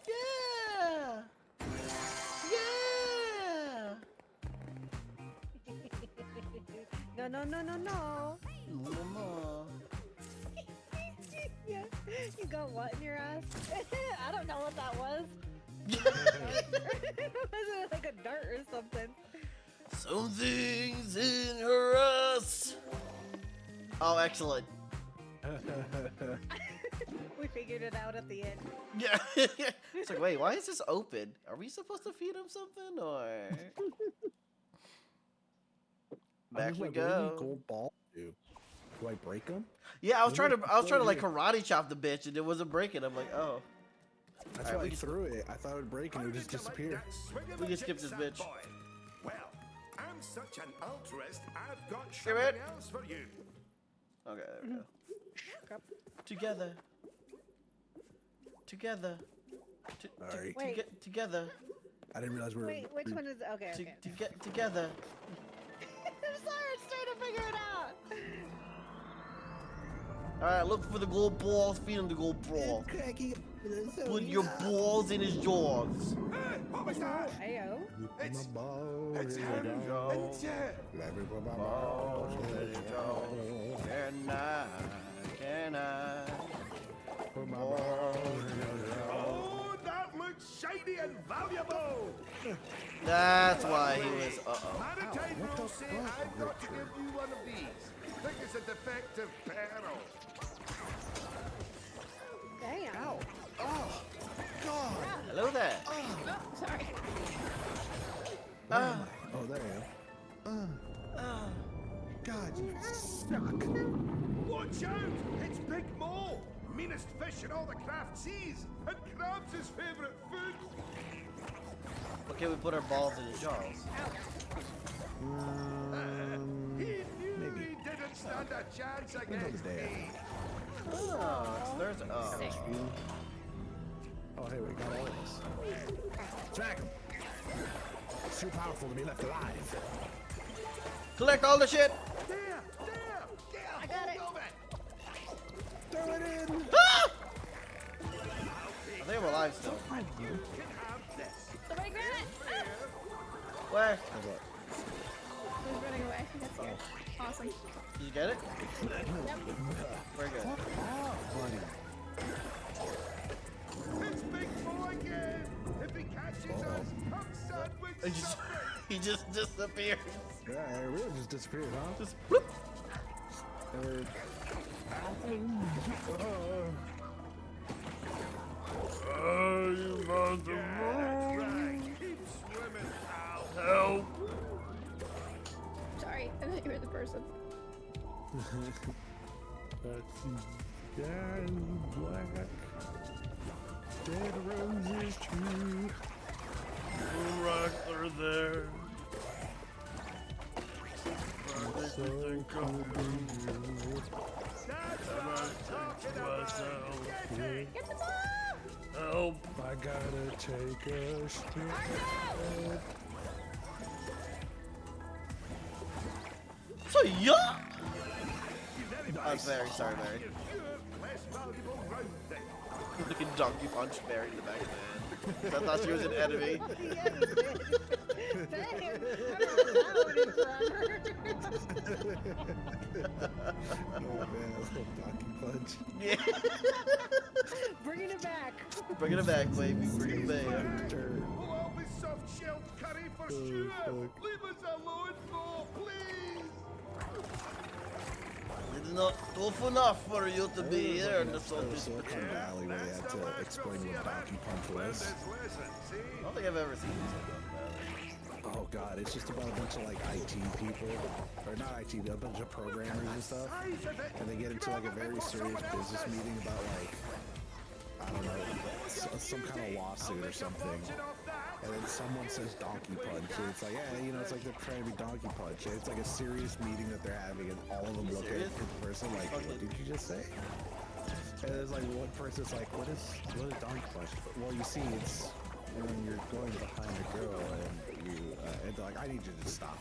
Yeah! Yeah! No, no, no, no, no. Mama. Yeah. You got what in your ass? I don't know what that was. Was it like a dart or something? Something's in her ass. Oh, excellent. We figured it out at the end. Yeah. It's like, wait, why is this open? Are we supposed to feed him something or? Back we What do go. gold ball do? Do I break them? Yeah, I was trying to like karate chop the bitch and it wasn't breaking. I'm like, oh. That's Alright, why we I just- threw it. I thought it would break and it would just disappear. We can skip this bitch. Well, I'm such an altruist, I've got Skip something it. else for you. Okay, there we go. Together. Together. Alright. Wait. Together. I didn't realize we were. Wait, which one is? Okay, okay. To get together. I'm sorry, I'm trying to figure it out. Alright, look for the gold balls, feed him the gold ball. Put your balls in his jaws. Hey, what was that? Ayo. It's It's him. It's Let me put my balls in the jar. Can I? Put my balls in the jar. Oh, that looks shiny and valuable. That's why he was. Maritime what the rules say fuck, I've got to Richard? give you one of these. Think it's a defective barrel. Damn. Ow. Oh, God. Hello there. Oh, sorry. Ah. Oh, there you go. God, you suck. Watch out! It's Big Mo! Meanest fish in all the craft seas! And crab's his favorite food! Okay, we put our balls in his jaws. He knew maybe. he didn't stand a chance know against the day. me! Oh, there's. Oh. Oh, hey, we got all of us. Smack him. It's too powerful to be left alive. Collect all the shit. There! I got it. Throw it in. Ah! I think I'm alive still. You can have this. Somebody grab it! Where? How's that? Who's running away? That's good. Awesome. Did you get it? Very good. Buddy. It's Big Mo again! If he catches us, come sandwich He just, he just disappeared. Yeah, it really just disappeared, huh? Just bloop. You must That's right. Keep swimming, pal. help. Sorry, I thought you were the person. That's Dan Black. Dead roses tree. Rocks are there. So could be you. That's what I'm talking about! Myself. Get it! Get the ball! Help. I gotta take a strip. So yeah. I'm very sorry, Mary. Less valuable round thing. Looking donkey punch Mary in the back of the head. I thought she was an enemy. Yeah, you did. Dang. I don't know Oh man, that little donkey punch. Yeah. Bringing it back. Bringing it back, baby. Bring it back. Turn. We'll all be soft shelled curry for Oh, Stuart. fuck. Leave us alone, Mo, please. It's not tough enough for you to be here in the salty Silicon spring. Valley where they had to explain what donkey punch was. I don't think I've ever seen this one. Oh god, it's just about a bunch of like IT people, or not IT, a bunch of programmers and stuff, and they get into like a very serious business meeting about like, I don't know, some kind of lawsuit or something, and then someone says donkey punch, and it's like, yeah, you know, it's like they're trying to be donkey punch, and it's like a serious meeting that they're having, and all of them look at the person like, what did you just say? And there's like one person's like, what is donkey punch? Well, you see, it's when you're going behind a girl and you, and they're like, I need you to stop.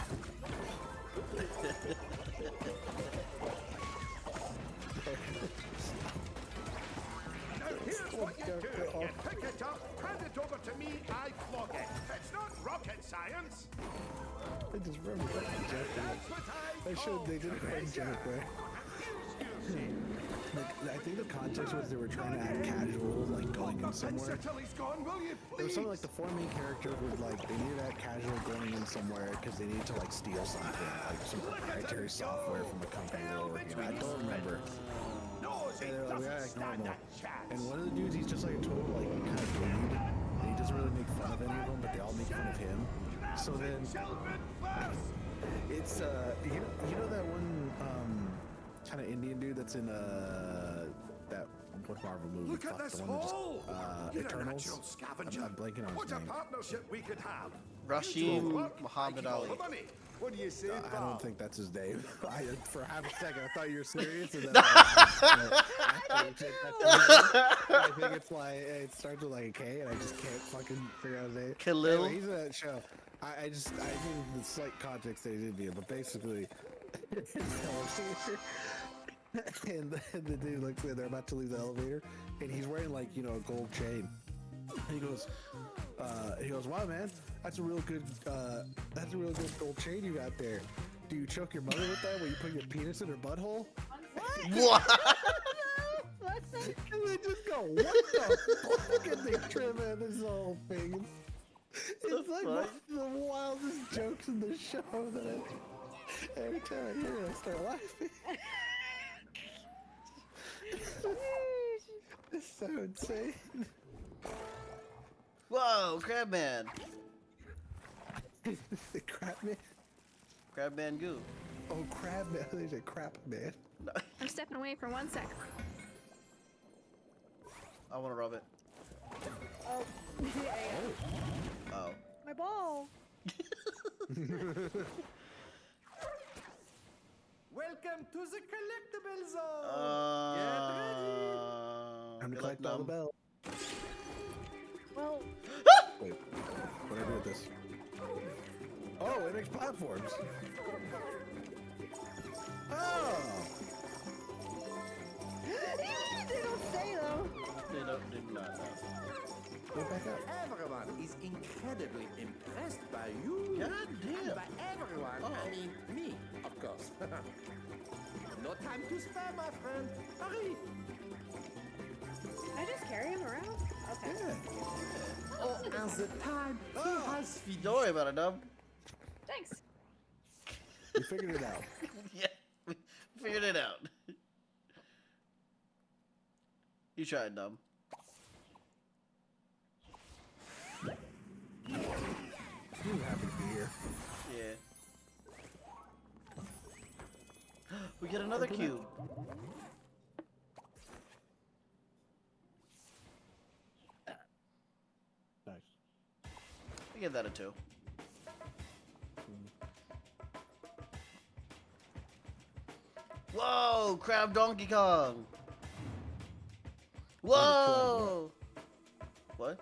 Now here's what you do. You pick it up, hand it over to me, I flog it. It's not rocket science. I just remember that joke. That's what I They should, they did a fun joke there. I think the context was they were trying to act casual, like going in somewhere. Until he's gone, will you It was please? something like the four main characters would like, they needed to act casual going in somewhere because they needed to like steal something, like some proprietary software from a company they were working on. I don't remember. And they're like, we gotta act normal. And one of the dudes, he's just like a total like kind of dude. And he doesn't really make fun of any of them, but they all make fun of him. So then it's you know that one kind of Indian dude that's in that What Marvel movie? Look at Fuck, this the one that hole! just, You're a Eternals. natural scavenger. I'm blanking on his What a name. partnership we could have. Rashim You do work, Muhammad I keep all Ali. the money. What do you say, I pal? don't think that's his name. For half a second, I thought you were serious. And then I think it's like it starts with like a K, and I just can't fucking figure out his name. Khalil? Anyway, he's in that show. I need the slight context that he did here, but basically, and the dude looks like they're about to leave the elevator, and he's wearing like a gold chain. He goes, wow, man, that's a real good gold chain you got there. Do you choke your mother with that when you put your penis in her butthole? What? And they just go, what the fuck? And they trim in this whole thing. It's like one fuck? of the wildest jokes in the show that every time I hear it, I start laughing. It's so insane. Whoa, Crabman. The crap man. Crabman goo. Oh, crab man. There's a crap man. I'm stepping away for 1 sec. I want to rub it. Oh, yeah. Oh. My ball. Welcome to the collectible zone. Get ready. Time to good luck, collect all the Numb. bells. Well, Wait, what do I do with this? Oh, it makes platforms. Oh! they don't say though. They did not know. Go back up. Everyone is incredibly impressed by you. God And damn. by everyone, I mean me, of course. No time to spare, my friend. Hurry. I just carry him around. Okay. Yeah. Oh, and the time he has finished. Don't worry about it, Numb. Thanks. We figured it out. Yeah, we figured it out. You tried, Numb. I'm happy to be here. Yeah. We get another cube. Nice. I give that a 2. Whoa, Crab Donkey Kong. Whoa. What?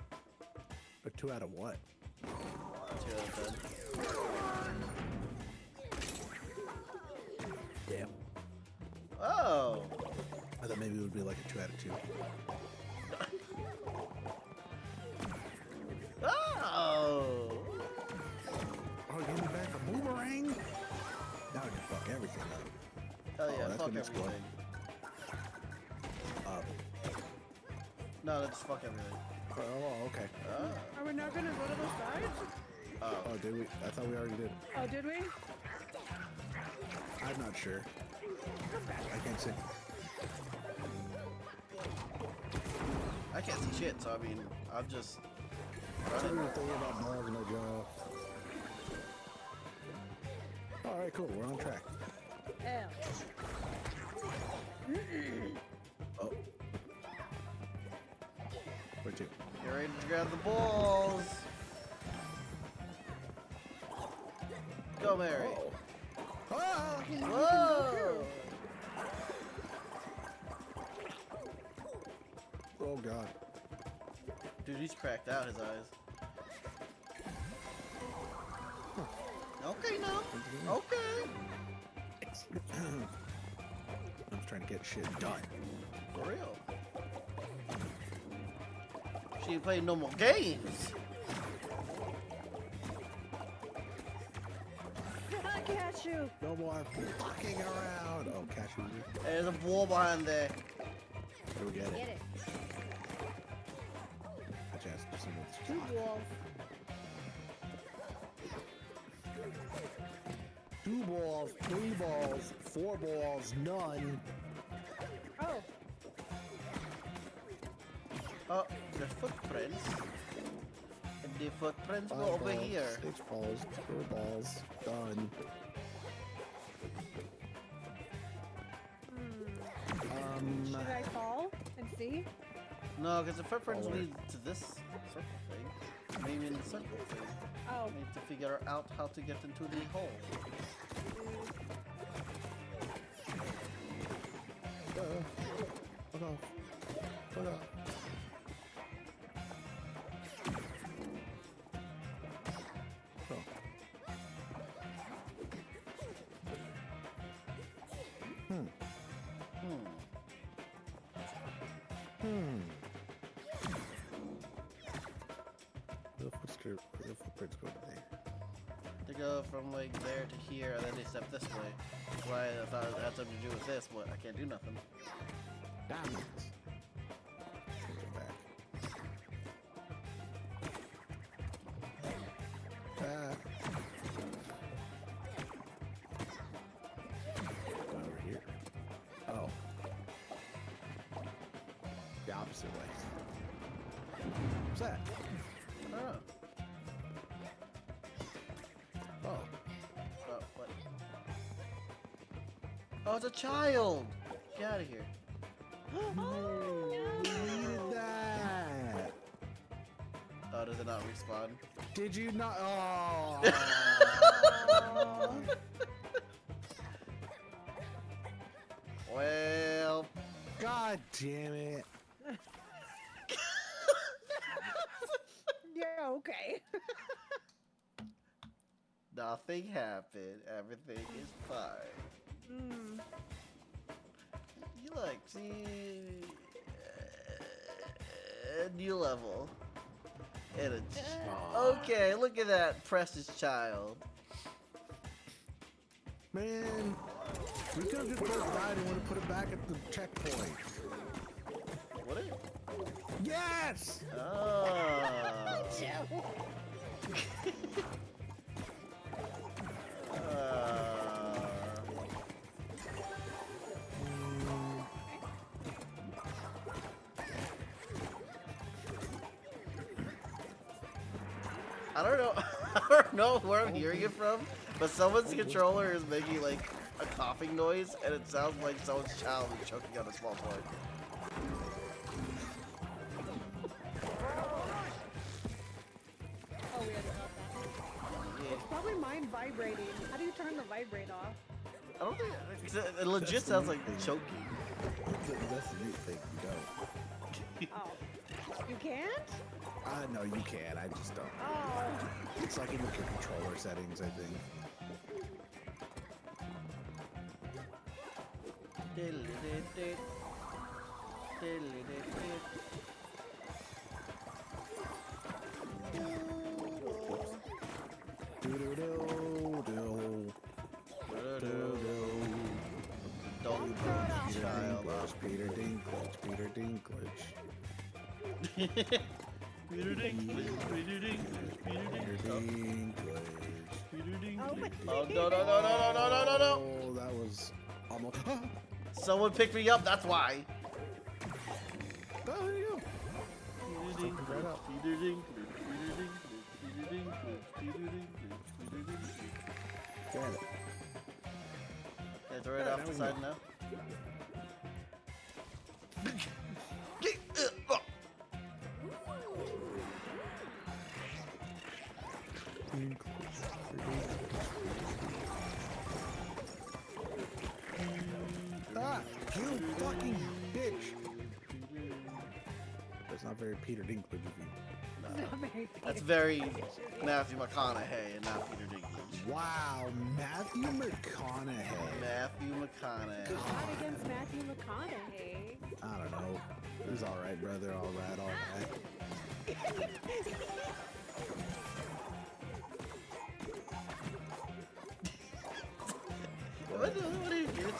A 2 out of what? 2 out of 10. Damn. Oh. I thought maybe it would be like a 2 out of 2. Oh. Oh, give me back a boomerang? Now I can fuck everything up. Hell yeah, that's fuck gonna explode. everything. Up. No, let's fuck everything. Oh, okay. Ah. Are we not gonna go to the sides? Oh, did we? I thought we already did. Oh, did we? I'm not sure. I can't see. I can't see shit, so I mean, I'm just I'm running. thinking about balls in my jaw. Alright, cool. We're on track. Hell. Oh. Where to? Get ready to grab the balls. Go, Mary. Ah! Whoa! Oh god. Dude, he's cracked out his eyes. Okay, no. Okay. I'm just trying to get shit done. For real. She ain't playing no more games. Cashew. No more fucking around. Oh, cashew. There's a ball behind there. Where we get it? Get it. I just asked for some of 2 this. balls. 2 balls, 3 balls, 4 balls, none. Oh. Oh, the footprints. And the footprints go 5 over balls, here. 6 balls, 4 balls, done. Should I call and see see? No, because the footprints Oh, wait. lead to this circle thing. Maybe in the circle thing. Oh. I need to figure out how to get into the hole. Fuck off. Fuck off. Oh. Hmm. The footprints go to there. They go from like there to here, and then they step this way. That's why I thought it had something to do with this, but I can't do nothing. Diamonds. Let's go back. Over here. Oh. The opposite way. What's that? Oh. Oh. Oh, what? Oh, it's a child! Get out of here. Needed that. Oh, does it not respawn? Did you not? Oh. Well, God damn it. Yeah, okay. nothing happened. Everything is fine. Mm. You like, see, new level. And a okay, look at that precious child. Man, we could have just both died and would have put it back at the checkpoint. What is? Yes! Oh. I don't know. I don't know where I'm hearing it from, but someone's controller is making like a coughing noise, and it sounds like someone's child is choking on a small toy. Oh, we already got that. It's probably mine vibrating. How do you turn the vibrate off? I don't think it legit sounds like choking. That's the neat thing, you don't. Oh. You can't? No, you can, I just don't. Oh. It's like in the controller settings, I think. Don't child up. Peter Dinklage, Peter Dinklage. Peter Dinklage, Peter Dinklage, Peter Peter Dinklage. Dinklage. Oh, no, no, no, no, no, no, no, no, no! Oh, that was almost. Someone picked me up, that's why. Oh, there you go. Peter Right up. Dinklage, Peter Dinklage, Peter Dinklage, Peter Dinklage, Peter Dinklage, Peter Dinklage. Get it. Yeah, throw it Yeah, off now the we side know. now. Ah, you fucking bitch. That's not very Peter Dinklage of you. Not very That's very Matthew McConaughey and not Peter Dinklage. Wow, Matthew McConaughey. Matthew McConaughey. Not against Matthew McConaughey. I don't know. It was alright, brother. Alright, alright. What are you doing?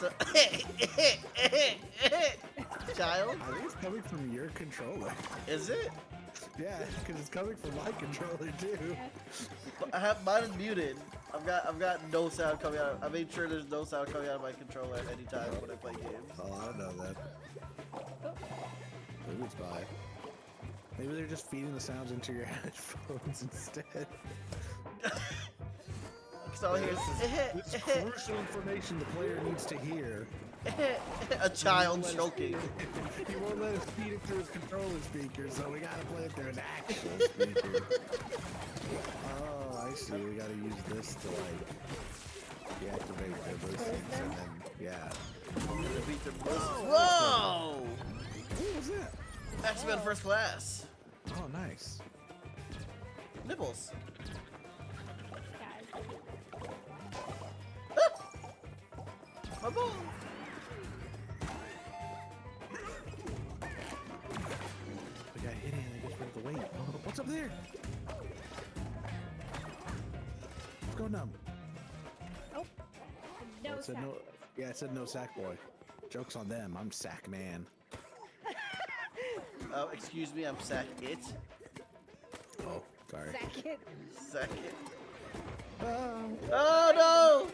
Child? I think it's coming from your controller. Is it? Yeah, because it's coming from my controller too. Mine is muted. I've got no sound coming out. I made sure there's no sound coming out of my controller at any time when I play games. Oh, I don't know that. Maybe it's by. Maybe they're just feeding the sounds into your headphones instead. So here's It's crucial information the player needs to hear. a child choking. He won't let us feed it through his controller speaker, so we gotta play it through an actual speaker. Oh, I see. We gotta use this to like deactivate the listings and then yeah. Whoa! What was that? X-Men First Class. Oh, nice. Nibbles. Guys. My ball. We got hit and I just have to wait. Oh, what's up there? Let's go numb. No It said sack. no. Yeah, it said no sack boy. Joke's on them. I'm sack man. Oh, excuse me, I'm sack it. Oh, sorry. Second. Sack it. Oh. Oh no!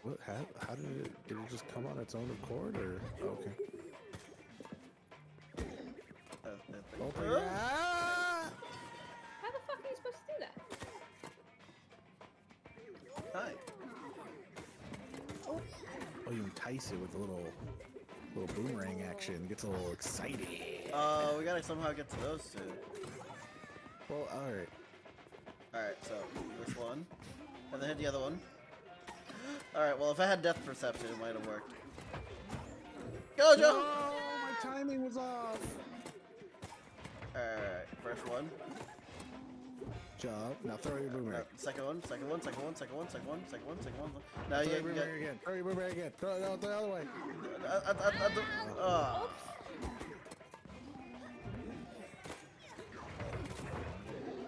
What? How did it? Did it just come on its own accord, or okay? Open Oh. your- Ah! How the fuck are you supposed to do that? Hi. Oh, you entice it with a little boomerang action. Gets a little excited. We gotta somehow get to those two. Well, all right. Alright, so this one. And then hit the other one. Alright, well, if I had depth perception, it might have worked. Go, Joe! Oh, my timing was off. Alright, first one. Job. Now throw your boomerang. Second one, second one, second one, second one, second one, second one, second one. Now Throw you your get. boomerang again. Throw your boomerang again. Throw it out the other way.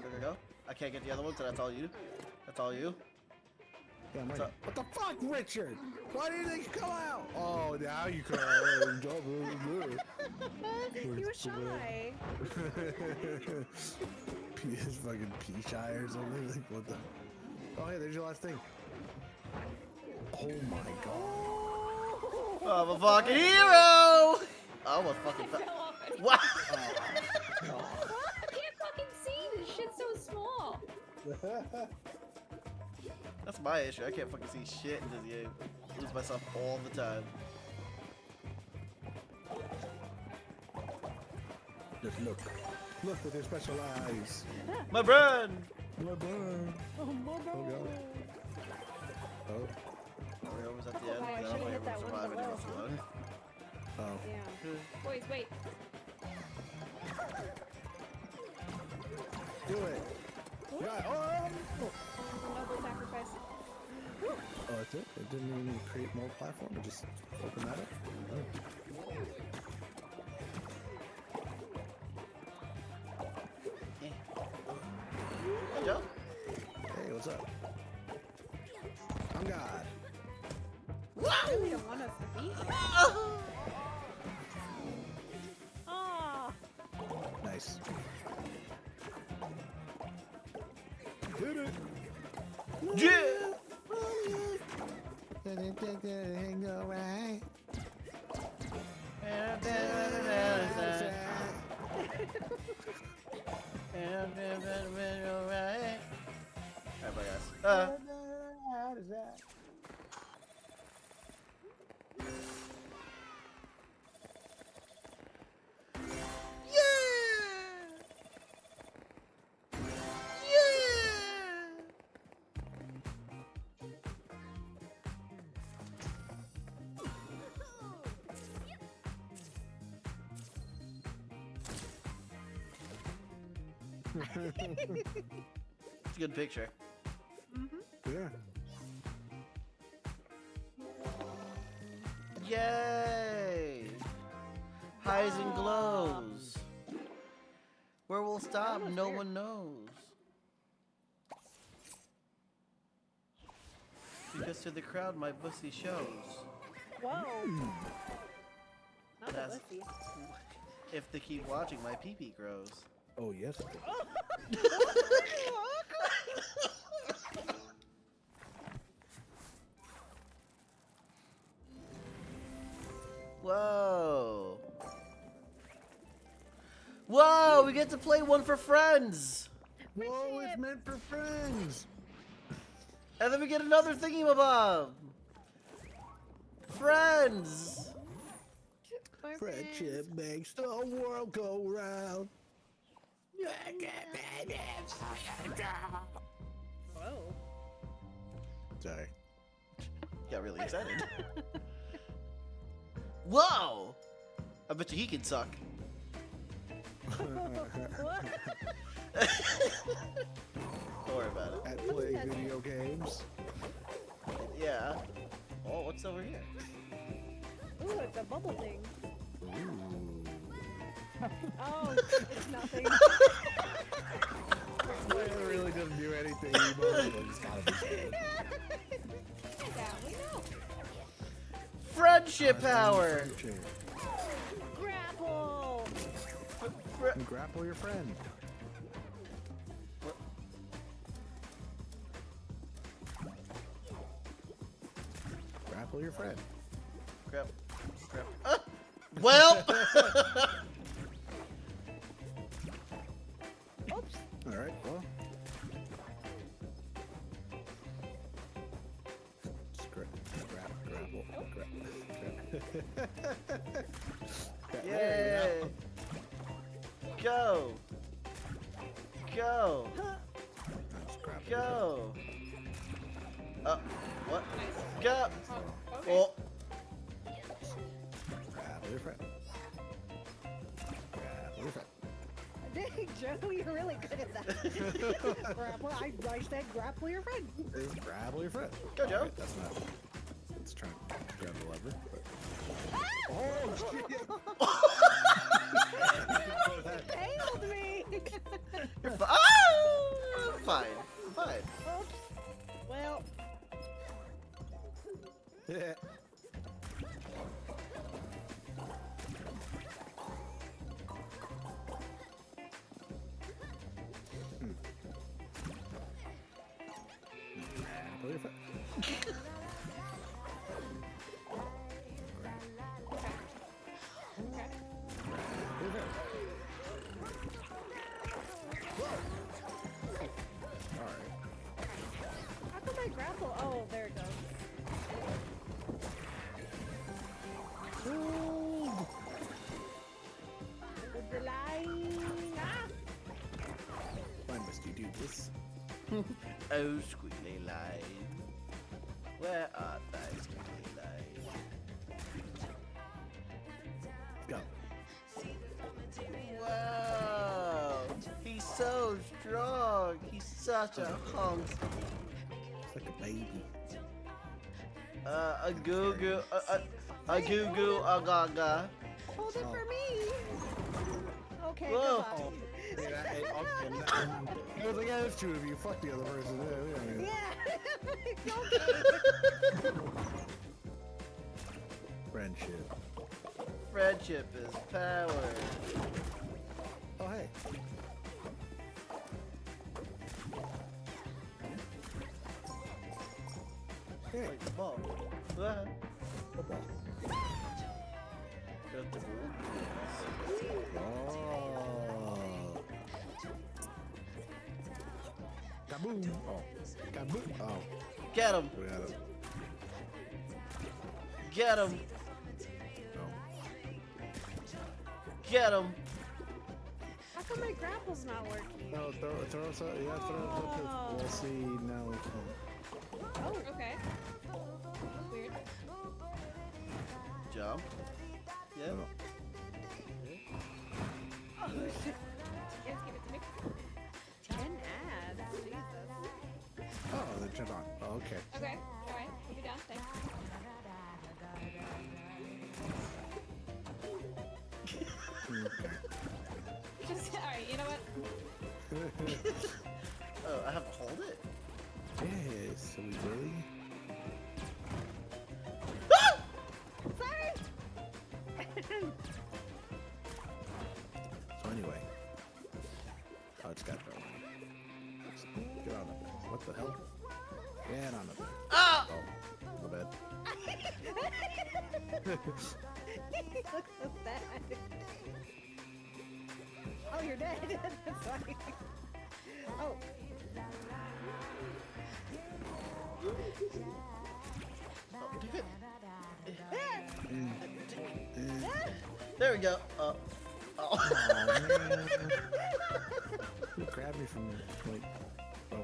There we go. I can't get the other one, so that's all you. That's all you. Yeah, I'm What's waiting. up? What the fuck, Richard? Why didn't they come out? Oh, now you can. You were shy. His fucking pea shy or something. Like, what the? Oh, hey, there's your last thing. Oh my god. I'm a fucking hero! I almost fucking I fell off it. Wow! I can't fucking see. This shit's so small. That's my issue. I can't fucking see shit in this game. I lose myself all the time. Just look. Look with your special eyes. My brain! My burn. Oh my god. Oh god. Oh. Are we almost at the end? Oh, I I don't should've think hit we're that one surviving below. this one. Oh. Yeah. Boys, wait. Do it. Yeah. Oh. Noble sacrifice. Oh, that's it? It didn't even create more platform? It just opened that up? Hey, Joe? Hey, what's up? I'm God. You really don't want us to be here. Ah. Nice. Did it! Yeah! Hang away. Alright, bye guys. How does that? It's a good picture. Yeah. Yay! Highs and glows. Where we'll stop, no one knows. Because to the crowd, my pussy shows. Whoa. Not a That's- pussy. If they keep watching, my pee-pee grows. Oh, yes. Whoa. Whoa, we get to play one for friends. Whoa, it's meant for friends. And then we get another thingamabob. Friends. My Friendship makes the world go round. Whoa. Sorry. Got really excited. Whoa! I bet you he can suck. What? Don't worry about it. At playing video games. Yeah. Oh, what's over here? Ooh, it's a bubble thing. Ooh. Oh, it's nothing. It really doesn't do anything. It's gotta be good. Yeah, we know. Friendship power. Grapple. Grapple your friend. Grapple your friend. Crap. Well. Oops. All right. Well. Grapple. Yay. Go. Go. Go. What? Go. Oh. Grapple your friend. Grapple your friend. Dang, Joe, you're really good at that. Grapple. I said grapple your friend. Grapple your friend. Go, Joe. Alright, that's not. Let's try and grab the lever. But... Oh shit! Failed me. You're fine. Oh, fine. Fine. Oops. Well, Yeah. Grapple your friend. how come I grapple? Oh, there it goes. With the line. Ah! Why must you do this? Oh, squiggly line. Where art thou, squiggly line? Go. Wow. He's so strong. He's such a hunk. It's like a baby. A goo goo. A goo goo. A gaga. Hold it for me. Okay, Whoa. goodbye. I was like, yeah, there's two of you. Fuck the other person. Yeah. Yeah. Okay. Friendship. Friendship is power. Oh, hey. Hey. Wait, the ball. What? Football. Got the ball. Oh. Kaboom. Oh. Kaboom. Oh. Get him. We got it. Get him. Oh. Get him. How come my grapple's not working? No, throw us out. Yeah, throw us up. Oh. We'll see. Now we can. Oh, Okay. Weird. Jump. Yep. Oh. oh shit. Yes, give it to me. 10 ads. Jesus. Oh, they turned on. Oh, okay. Okay. Alright. We'll be down. Thanks. Just, alright, you know what? Oh, I have to hold it? Yes, so we really. Sorry. So anyway. Oh, it's got the. Get on up there. What the hell? Get on up there. Ah! Oh, my bad. He looks so sad. Oh, you're dead. That's funny. Oh. Oh, do it. There we go. Oh. Oh man. Who grabbed me from the wait. Oh.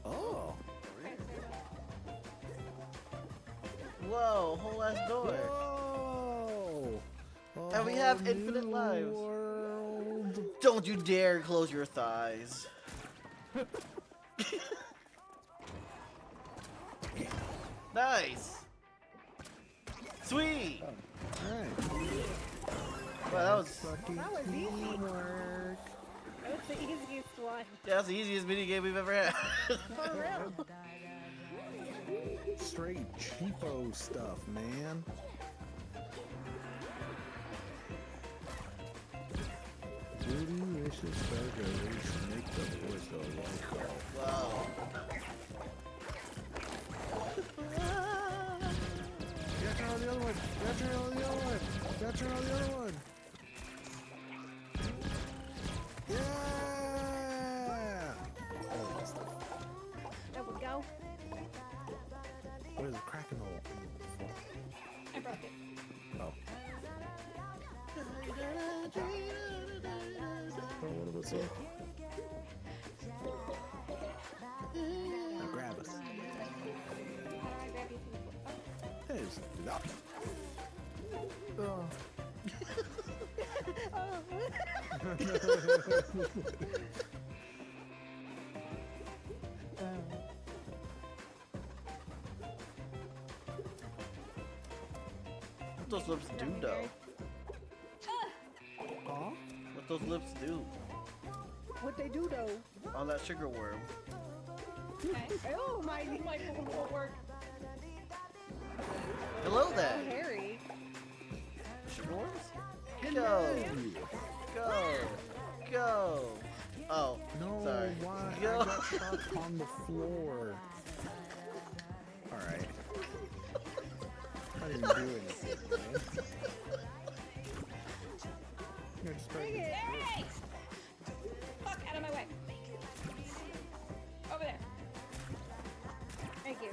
Oh. Whoa, whole ass door. Whoa. And we A have whole infinite new lives. World. Don't you dare close your thighs. Nice. Sweet. Alright. Wow, that was Fucking That was easy. teamwork. That was the easiest one. yeah, that's the easiest mini game we've ever had. For real. Straight cheapo stuff, man. Delicious burgers make the boys go like Wow. Yeah, turn on the other one. Yeah, turn on the other one. Yeah, turn on the other one. Yeah. Oh, that's the- There we go. What is a cracking hole? I broke it. Oh. Oh, what was it? Now grab us. How do I grab you from the floor? Hey, just do that. Oh. What those lips do, though? Huh? What those lips do What they do though? on that sugar worm? Okay. Oh my, My phone won't work. Hello oh, there. Harry. Sugar worms? Go. Go. Go. Oh, No, sorry. why? Go. I got stuck on the floor. Alright. I didn't do anything, man. You're just trying to- Hey! Fuck out of my way. Over there. Thank you.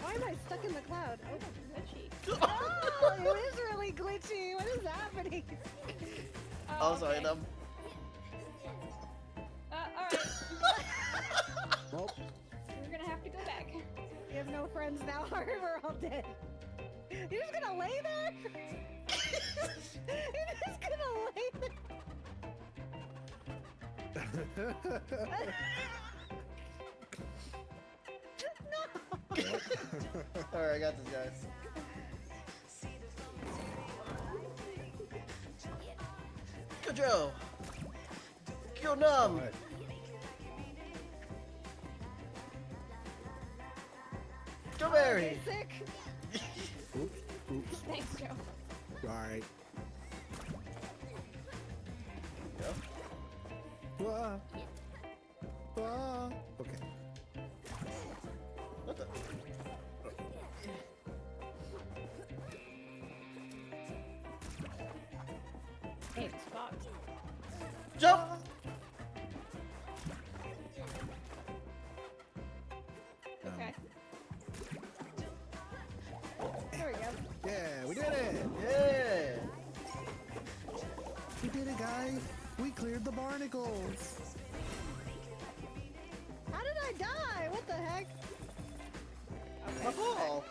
Why am I stuck in the cloud? Oh, Glitchy. oh it is really glitchy. What is happening? Oh, sorry. okay. Alright. Well, We're gonna have to go back. You have no friends now. We're all dead. You're just gonna lay there? You're just gonna lay there? Alright, I got this, guys. Go, Joe. Go, Numb. alright. Go, Mary. Sick. Oops, oops. Thanks, Joe. Alright. Go. Okay. What the? Hey, spot. Jump. Okay. There we go. Yeah, we did it! Yeah. We did it, guys! We cleared the barnacles! How did I die? What the heck? My ball.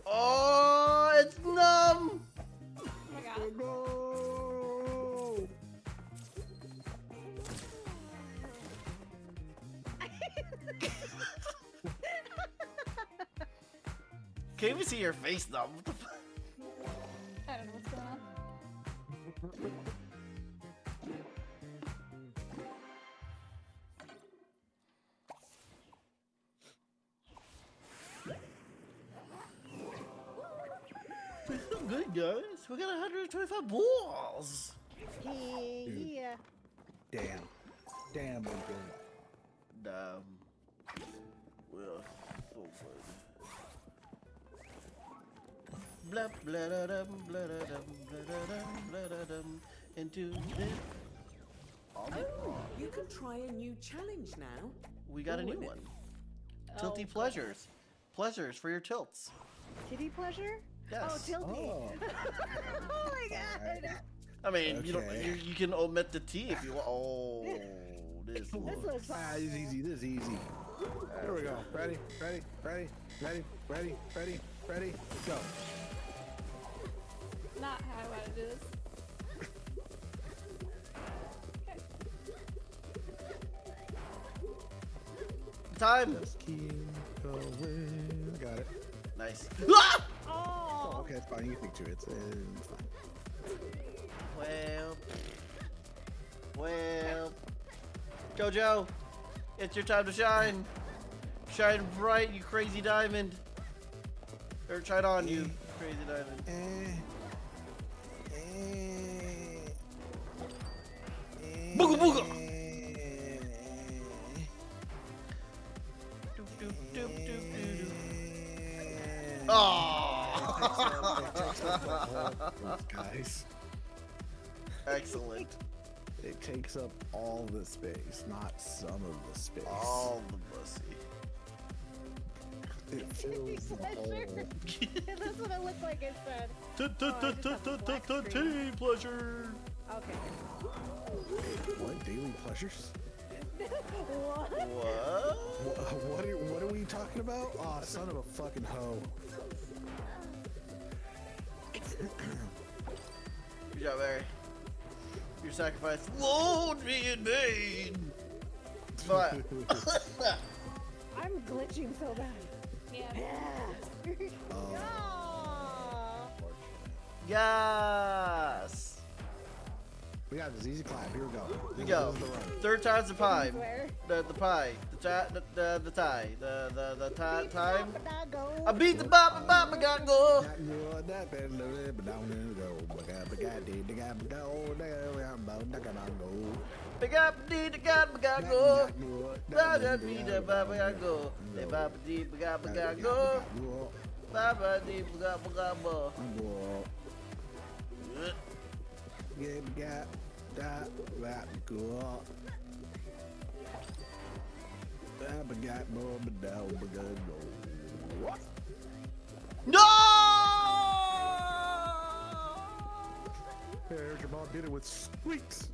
Oh, it's Numb. Oh my god. No! Can't even see your face, Numb. What the fuck? I don't know what's going on. We feel good, guys. We got 125 balls. Yeah. Damn. Damn, we did it. We're so Blah blah da dum blah da dum blah da dum blah da dum into the. Oh, you can try a new challenge now. We got a new Ooh, one. Oh, Tilty pleasures. Pleasures for your tilts. Titty pleasure? Yes. Oh, tilty. Oh. Oh my god. I mean, you don't. Okay. You can omit the T if you want. Oh, this. This looks- looks Ah, this is easy. This is easy. Here we go. Ready? Ready? Ready? Ready? Ready? Ready? Ready? Go. Not how I want to do this. Time. Just keep going. Got it. Nice. Oh, Oh. okay, it's fine. You can think to it. It's fine. Well. Jojo, it's your time to shine. Shine bright, you crazy diamond. Or shine on, you crazy diamond. Booga booga. Doop, doop, doop, doop, doop, doop. Oh. Guys, Excellent. it takes up all the space, not some of the space. All the pussy. It fills the Pleasure. hole. That's what it looked like it said. Titty pleasure. Okay. What daily pleasures? What? What? What are we talking about? Oh, son of a fucking hoe. Good job, Barry. Your sacrifice won't be in vain. But I'm glitching so bad. Yeah. yes, We got this easy clap. Here we go. we This go. is the run. Third time's the pie. Where? The pie. The tie. The time. I I beat the bop, I got go. Not good, that bad, but down and go. Pick up the got go. Baba dee da baba got go. Hey baba dee got go. Baba dee got go. No! There's your mom did it with squeaks.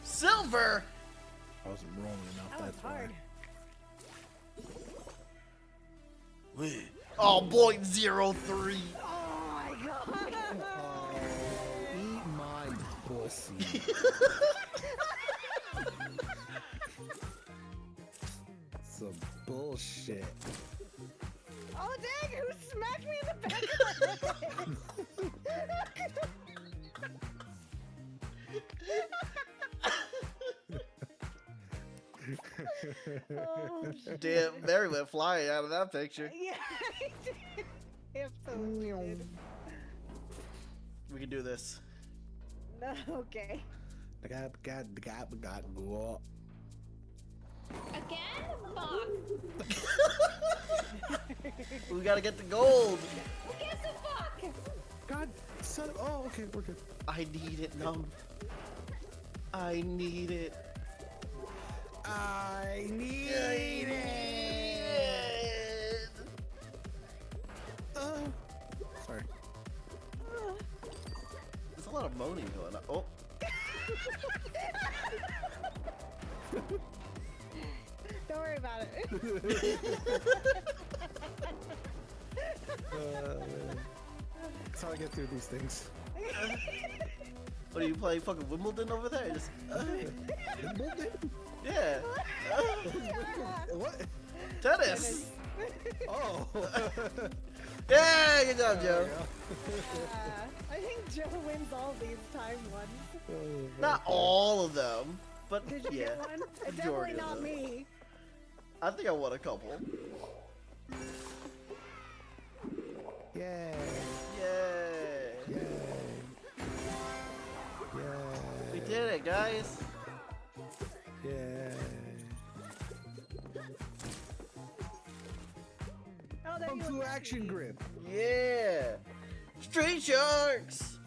Silver. I wasn't rolling enough. That was That's why. hard. Oh, boy, 03. Oh my god. Oh, eat my pussy. Some bullshit. Oh dang, who smacked me in the back of the head? Oh, shit. Damn, Mary went flying out of that picture. Yeah, I did. Absolutely did. We can do this. No, okay. Again? Fuck. We gotta get the gold. Who gives a fuck? God, son of. Oh, okay, we're good. I need it, Numb. I need it. I need it. Sorry. There's a lot of moaning going on. Oh, Don't worry about it. That's how I get through these things. what are you playing? Fucking Wimbledon over there? Just, Wimbledon? yeah. What? Tennis. Oh. Yeah, good job, Joe. I think Joe wins all these time ones. Not all of them, but Did you yeah. get one? majority Definitely of not them. me. I think I won a couple. Yay. Yay. Yay. We Yay. did it, right, guys? Yay. Oh, there Kung you Fu are. action grip. Yeah. Street Sharks.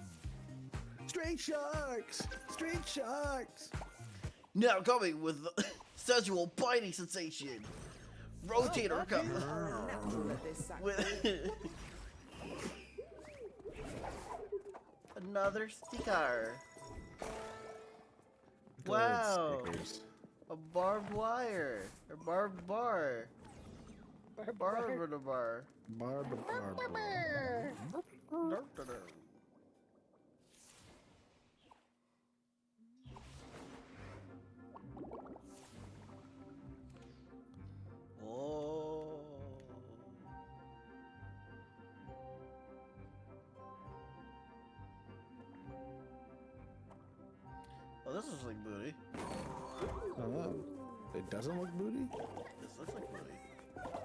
Straight sharks. Straight sharks. Now coming with the sensual biting sensation. Rotator cuff. Natural at this sack. With another sticker. Wow. Stickers. A barbed wire. Or barbed bar. Barbed bar. Barb. Oh. Oh, this looks like booty. Oh, it doesn't look booty? This looks like booty.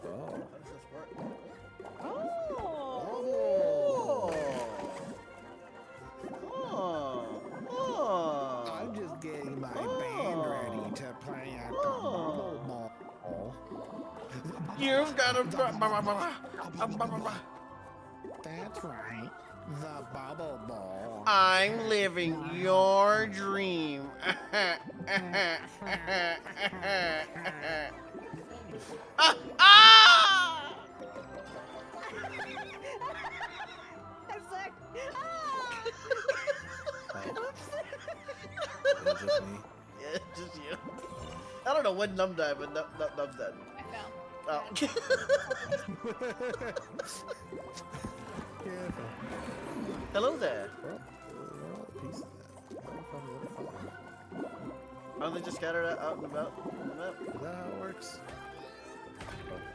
Oh. How does this work? Oh. Oh. Oh. I'm just getting my Oh. band ready to play at the bubble ball. You've got a. That's right. The bubble ball. I'm living your dream. Ah! It's like, ah! Is it just me? Yeah, just you. I don't know when Num died, but Num's dead. I fell. Oh. Yeah. Hello there. Well, where are all the pieces at? I don't find the other file. Oh, they just scattered out and about on the map. Is that how it works?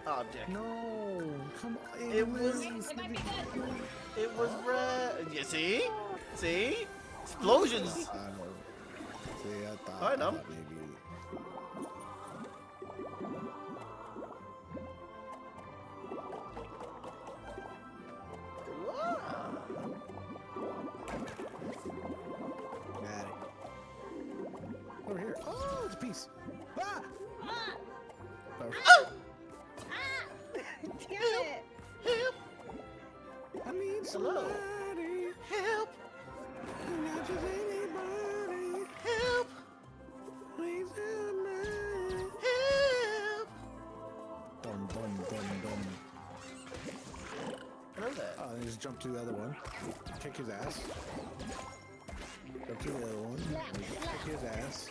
Oh, dick. No, come on. It was- It might be good. It was red. You see? See? Explosions. I know. See, I thought, I know. thought maybe. Got it. Over here. Oh, it's a piece. Ah! Oh, Damn it. Help! I need Hello. somebody. Help! Not just anybody. Help! Please help me. Help! Dum, dum, dum, dum. Hello there. Oh, then just jump to the other one. Kick his ass. Jump to the other one. Kick his ass.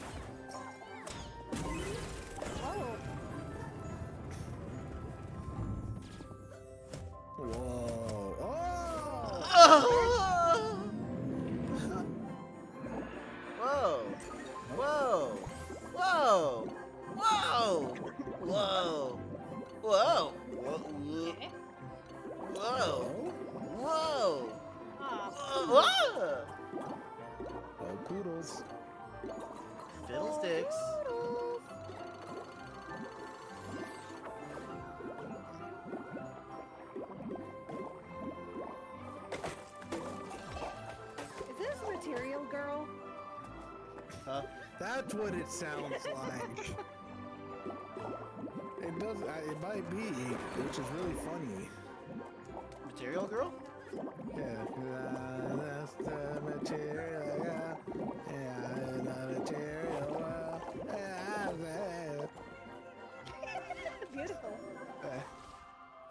Oh. Whoa. Oh! Oh! Whoa! Whoa! Whoa! Whoa! Whoa! Whoa! Okay. Whoa! Whoa! Ah, Whoa! Oh, poodles. Fiddlesticks. is this Material Girl? Huh? That's what it sounds like. It does. It might be, which is really funny. Material Girl? Yeah. That's the material. Yeah, the material. Beautiful.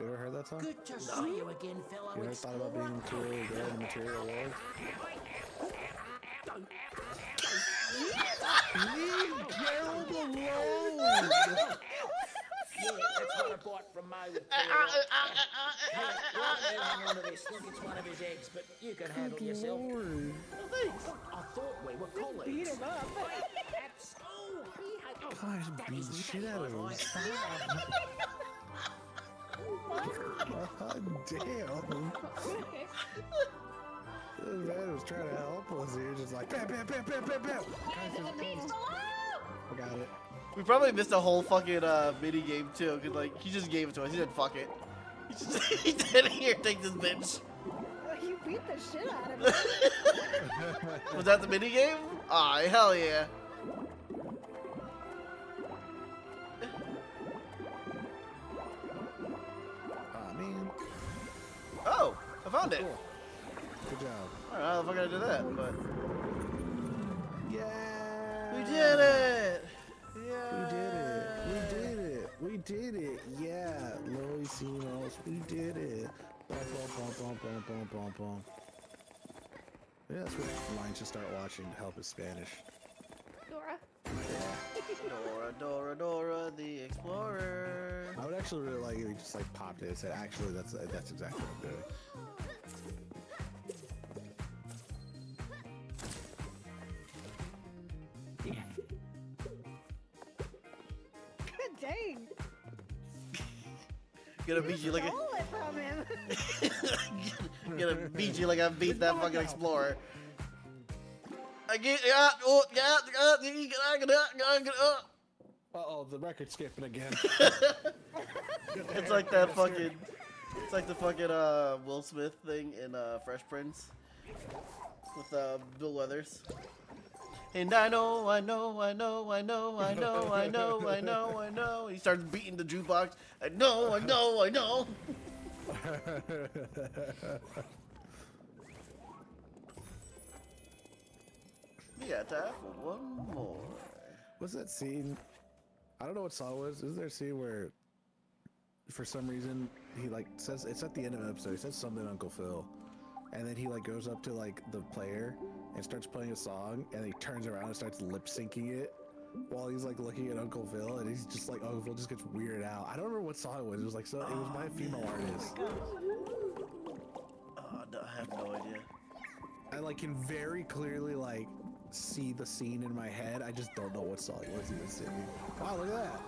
You ever heard that song? Good to see you again, fellow You ever thought about being a material girl in the material world? Leave Gerald alone! Yeah, that's what I bought from Mo. Hang on to this. Think it's one of his eggs, but you can handle yourself. Lord. I thought we were colleagues. Beat him up. Gosh, beat the shit out of him. God damn. Okay. This man was trying to help us. He was just like, bam, bam, bam, bam, bam, bam. I got it. We probably missed a whole fucking mini game too, cause like he just gave it to us. He said fuck it. He just he did here, take this bitch. You beat beat the shit out of him. Was that the mini game? Aw, hell yeah. Ah, man. Oh, I found it. Cool. Good job. I don't know how the fuck I did that, but Yeah. we did it. Yeah. We did it. We did it. We did it. Yeah. Loisinos. We did it. Bum, bum, bum, bum, bum, bum, bum. Yeah, that's what Lion should start watching to help his Spanish. Dora. Dora, Dora, Dora, the Explorer. I would actually really like if he just like popped it and said, actually, that's exactly what I'm doing. Dang. Gonna beat you like Stole it from him. Gonna beat you like I beat that fucking Explorer. I get Uh-oh, the record's skipping again. It's like that fucking. It's like the fucking Will Smith thing in Fresh Prince with Bill Weathers. And I know. He starts beating the jukebox. I know. We got time for one more. What's that scene? I don't know what song it was. Is there a scene where, for some reason, he like says, it's at the end of an episode, he says something to Uncle Phil, and then he like goes up to like the player and starts playing a song, and he turns around and starts lip syncing it while he's like looking at Uncle Phil, and he's just like, Uncle Phil just gets weirded out. I don't remember what song it was. It was like so. It was by a female artist. Oh, no, I have no idea. I like can very clearly like see the scene in my head. I just don't know what song it was he was singing. Wow, look at that.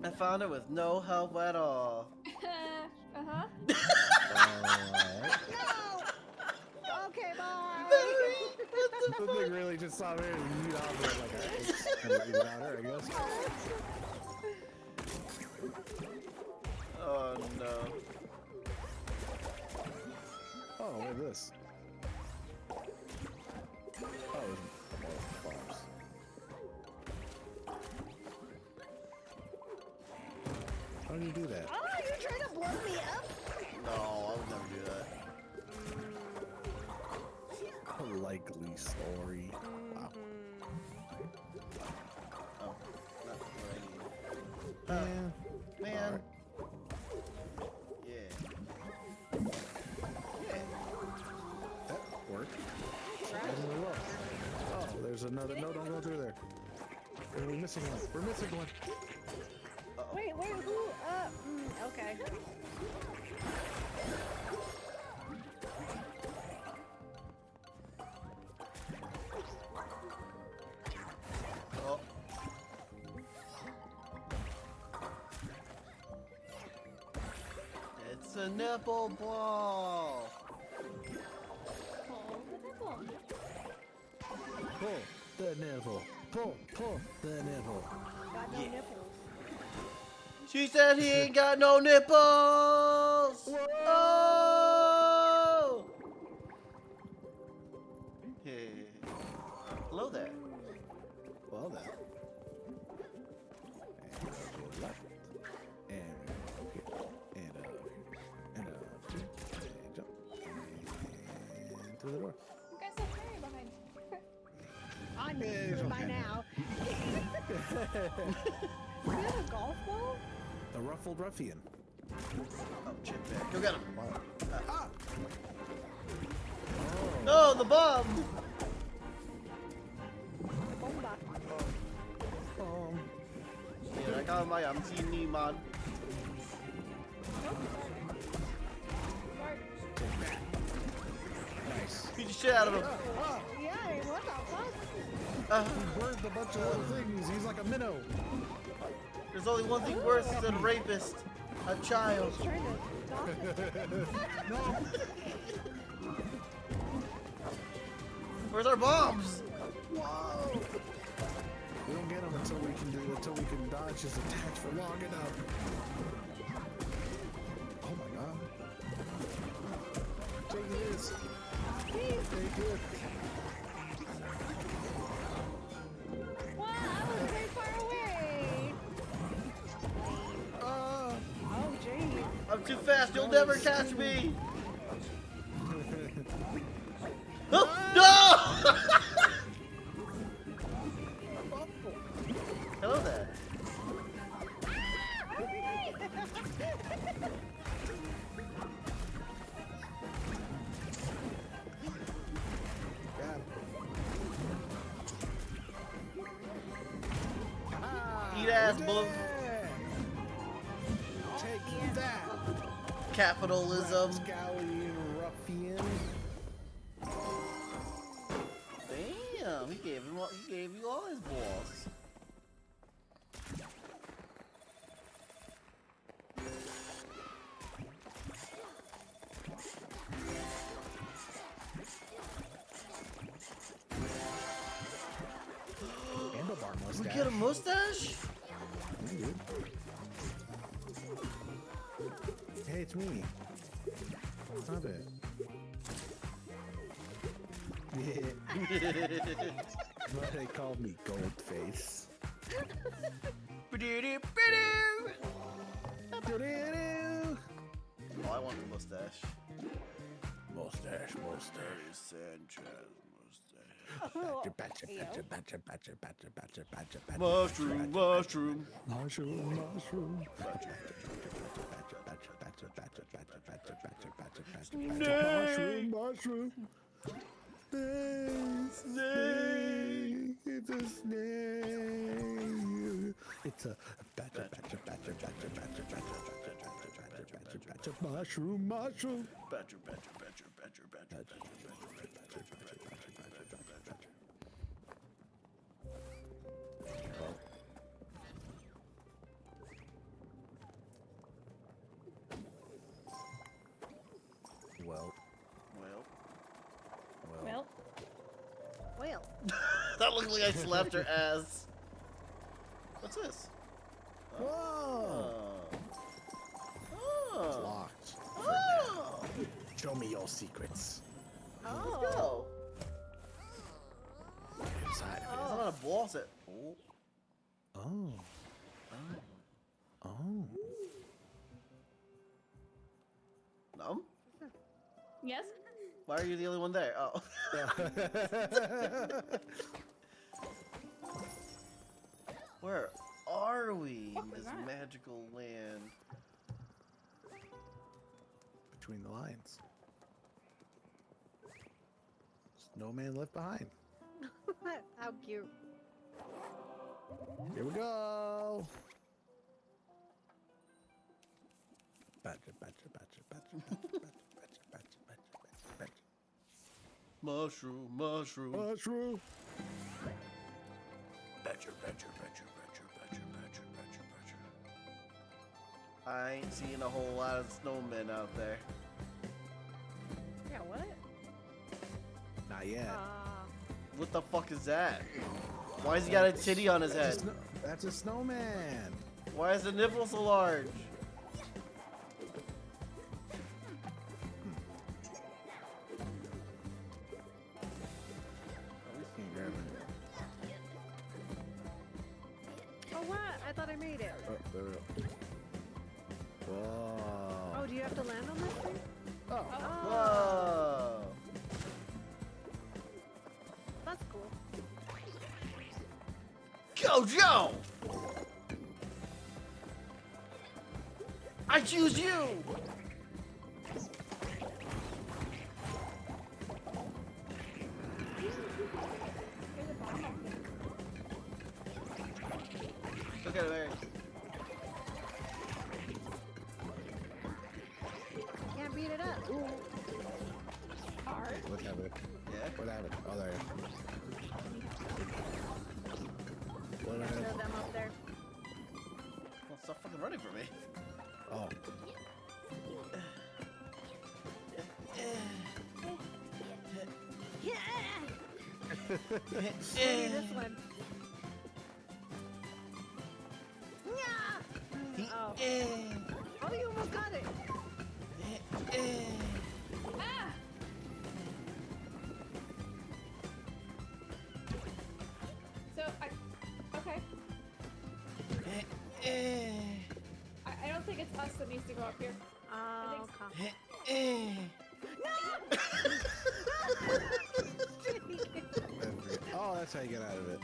I found it with no help at all. Uh-huh. No. Okay, bye. The thing really just saw me and you off there like, I just gonna leave it on her, I guess. Oh no. Oh, what is this? Oh, it's bombs. How do you do that? Oh, you're trying to blow me up? No, I would never do that. A likely story. Wow. Oh, not what I need. Man. Alright. Yeah. Yeah. That worked. Surprisingly well. Oh, there's another. No, don't go through there. We're missing one. We're missing one. Wait, who? Okay. Oh. It's a nipple ball. Pull the nipple. Pull the nipple. Got no Yeah. nipples. She said he ain't got no nipples. Oh. Hey. Hello there. Well then. And left. And here. And here. And jump. And through the door. You guys have Mary behind. I'm Yeah, used it's to it by okay. now. Is that a golf ball? The ruffled ruffian. Oh, shit, man. Go get him. Wow. No, the bomb. Bomba. Yeah, I got my Amtini mod. Nice. Beat the shit out of him. Yeah, what the fuck? He birthed a bunch of other things. He's like a minnow. There's only one thing worse than a rapist. A child. He's trying to stop it. Where's our bombs? Whoa! We don't get him until we can dodge his attacks for long enough. Wow, I was very far away. Oh, jeez. I'm too fast. You'll never catch me. Oh, no! Hello there. Eat ass, book. Take that, Capitalism. scallion ruffian. Damn, he gave you all his balls. Handlebar We mustache. get a mustache? Hey, it's me. Stop it. Yeah. What they call me, Goldface. Ba-doo-doo-ba-doo. Doo-doo-doo. Oh, I want the mustache. Mustache. Sanchez mustache. Mushroom. Mushroom. Mushroom. Snake. It's a snake. It's a mushroom. Badger. Well. That looked like I slapped her ass. What's this? Whoa! It's Oh. locked. Oh. Show me your secrets. Let's go. Inside of There's a lot of balls at. Oh. Oh. No? Yes? Why are you the only one there? Oh. Where are we in this magical land? Between the lines. No man left behind. How cute. Here we go. Mushroom. Mushroom. Badger. I ain't seeing a whole lot of snowmen out there. Yeah, what? Not yet. What the fuck is that? Why has he got a titty on his head? That's a snowman. Why is the nipple so large? Can't grab it. Oh, what? I thought I made it. Oh, there we go. Whoa. Oh, do you have to land on this thing? Oh. Whoa! That's cool. Go, Joe! I choose you! Look at it there. Can't beat it up. Hard. What happened? Yeah? What happened? Oh, there. What Throw happened? them up there. Well, stop fucking running for me. Oh. Yeah! Maybe this one. Yeah! Oh. Oh, you almost got it. Ah! up here. Oh, okay. Oh, that's how you get out of it.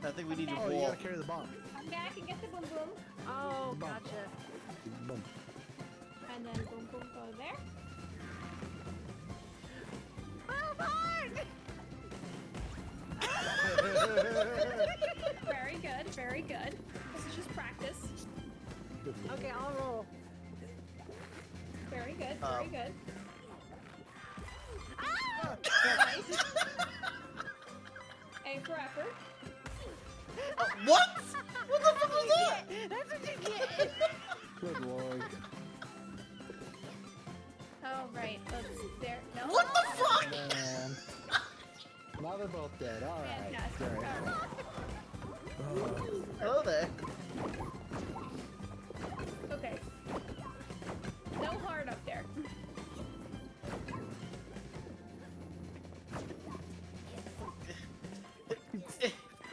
I think we need your Oh, you wall. gotta carry the bomb. Come back and get the boom boom. Oh, Bum. gotcha. Boom. And then boom boom go there. Oh, hard! Very good, very good. This is just practice. Okay, I'll roll. Very good, very good. Ah! Nice. A for effort. What? What the fuck was that? That's what you get. Good lord. Oh, right. That's there. No. What the fuck? Man. Now they're both dead. Alright. Fantastic. Alright. Hello there. Okay. No hard up there.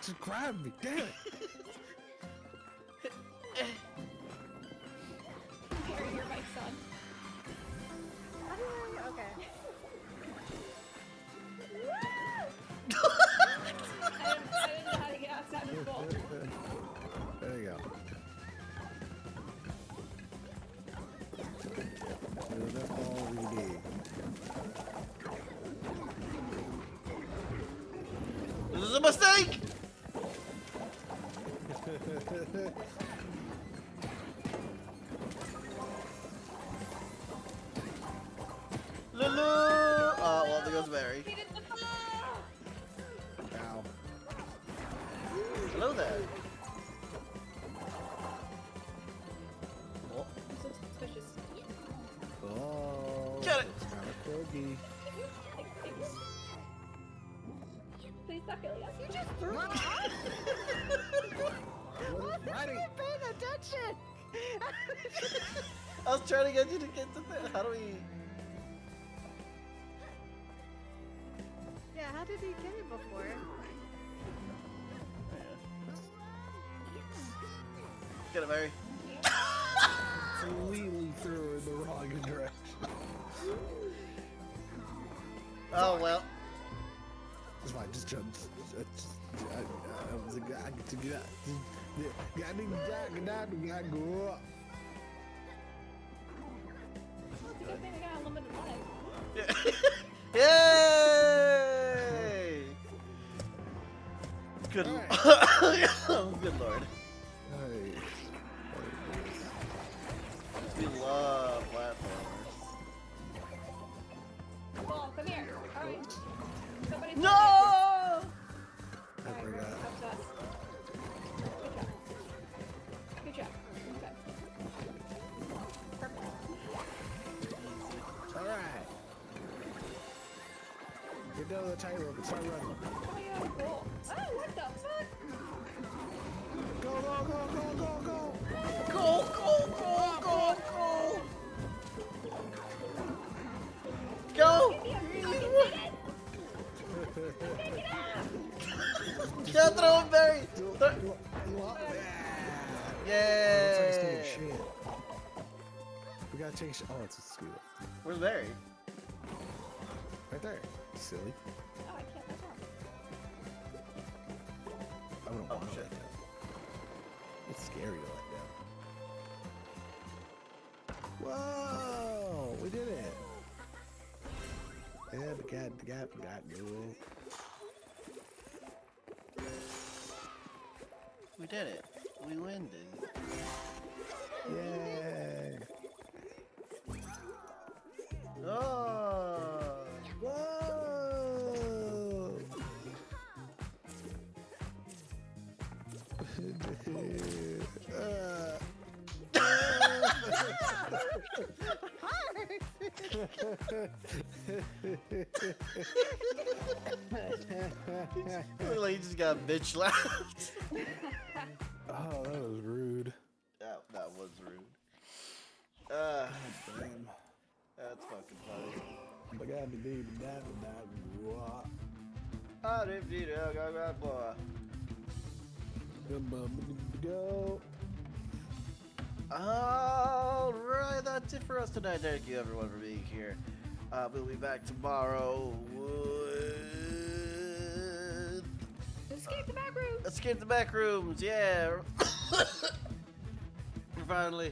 Just grab me, damn it. Carry your bike, son. Okay. I didn't know how to get outside of the bowl. There you go. That's all we need. This is a mistake. Lulu. Oh, well, there goes Mary. He did the ball! Ow. Hello there. Oh, I'm so suspicious. Oh. Get it. It's kind of corgi. Please stop killing us. You just Threw What is fighting? paying attention. I was trying to get you to get to that. How do we? Yeah, how did he get it before? Get it, Mary. Completely threw her in the wrong direction. Oh well. It's fine, just jump. I was a guy to get out. Go. It's a good thing we got unlimited life. Yay! Good. Good lord. Hey. We love platformers. Ball, come here. Alright. Somebody No! I Alright, forgot. up to us. Good job. Good job. Okay. Perfect. Alright. Get down to the tightrope and start running. Oh, yeah, cool. Oh, what the fuck? Go, go, go, go, go, go! Go, go, go, go, go! Go! Give me a fucking minute! Can't throw him, Barry! Yeah. Looks like it's taking Yay! shit. We gotta take shit. Oh, it's a scooter. Where's Barry? Right there. Silly. Oh, I can't. That's wrong. I wouldn't Oh, want to shit. let down. It's scary to let down. Whoa! We did it! Yeah, we got you. We did it. We win it. Yay! Oh! Whoa! Look like you just got bitch laughed. Oh, that was rude. That was rude. Damn. That's fucking funny. Ah, boy. Go. Alright, that's it for us tonight. Thank you everyone for being here. We'll be back tomorrow with... Escape the back room. Escape the back rooms, yeah. We're finally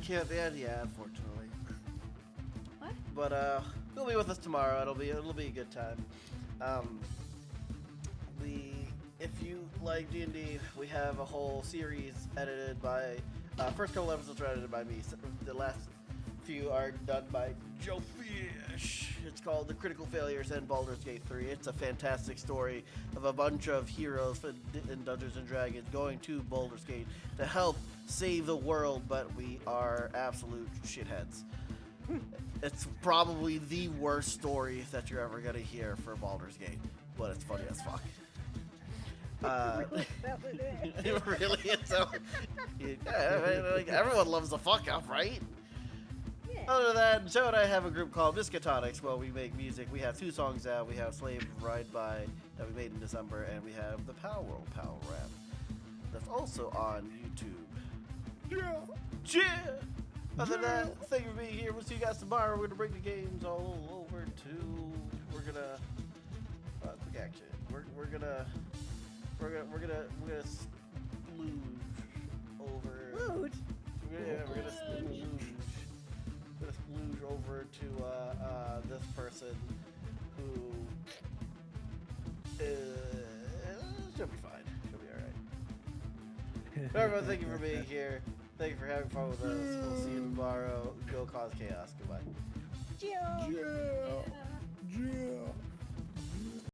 came at the end, yeah, unfortunately. What? But you'll be with us tomorrow. It'll be a good time. If you like D&D, we have a whole series edited by first couple episodes are edited by me. The last few are done by Joe Fish. It's called The Critical Failures and Baldur's Gate 3. It's a fantastic story of a bunch of heroes in Dungeons and Dragons going to Baldur's Gate to help save the world, but we are absolute shitheads. It's probably the worst story that you're ever gonna hear for Baldur's Gate, but it's funny as fuck. It really is. Like, everyone loves the fuck up, right? Yeah. Other than that, Joe and I have a group called Miskatonics where we make music. We have 2 songs out. We have Slave Ride By that we made in December, and we have the Power World Power Rap that's also on YouTube. Yeah! Other than that, thank you for being here. We'll see you guys tomorrow. We're gonna bring the games all over to. We're gonna. Quick action. We're gonna splooge over. Splooge? Yeah, we're gonna splooge. We're gonna splooge over to this person who she'll be fine. She'll be alright. Everyone, thank you for being here. Thank you for having fun with us. We'll see you tomorrow. Go cause chaos. Goodbye. Jill. Yeah.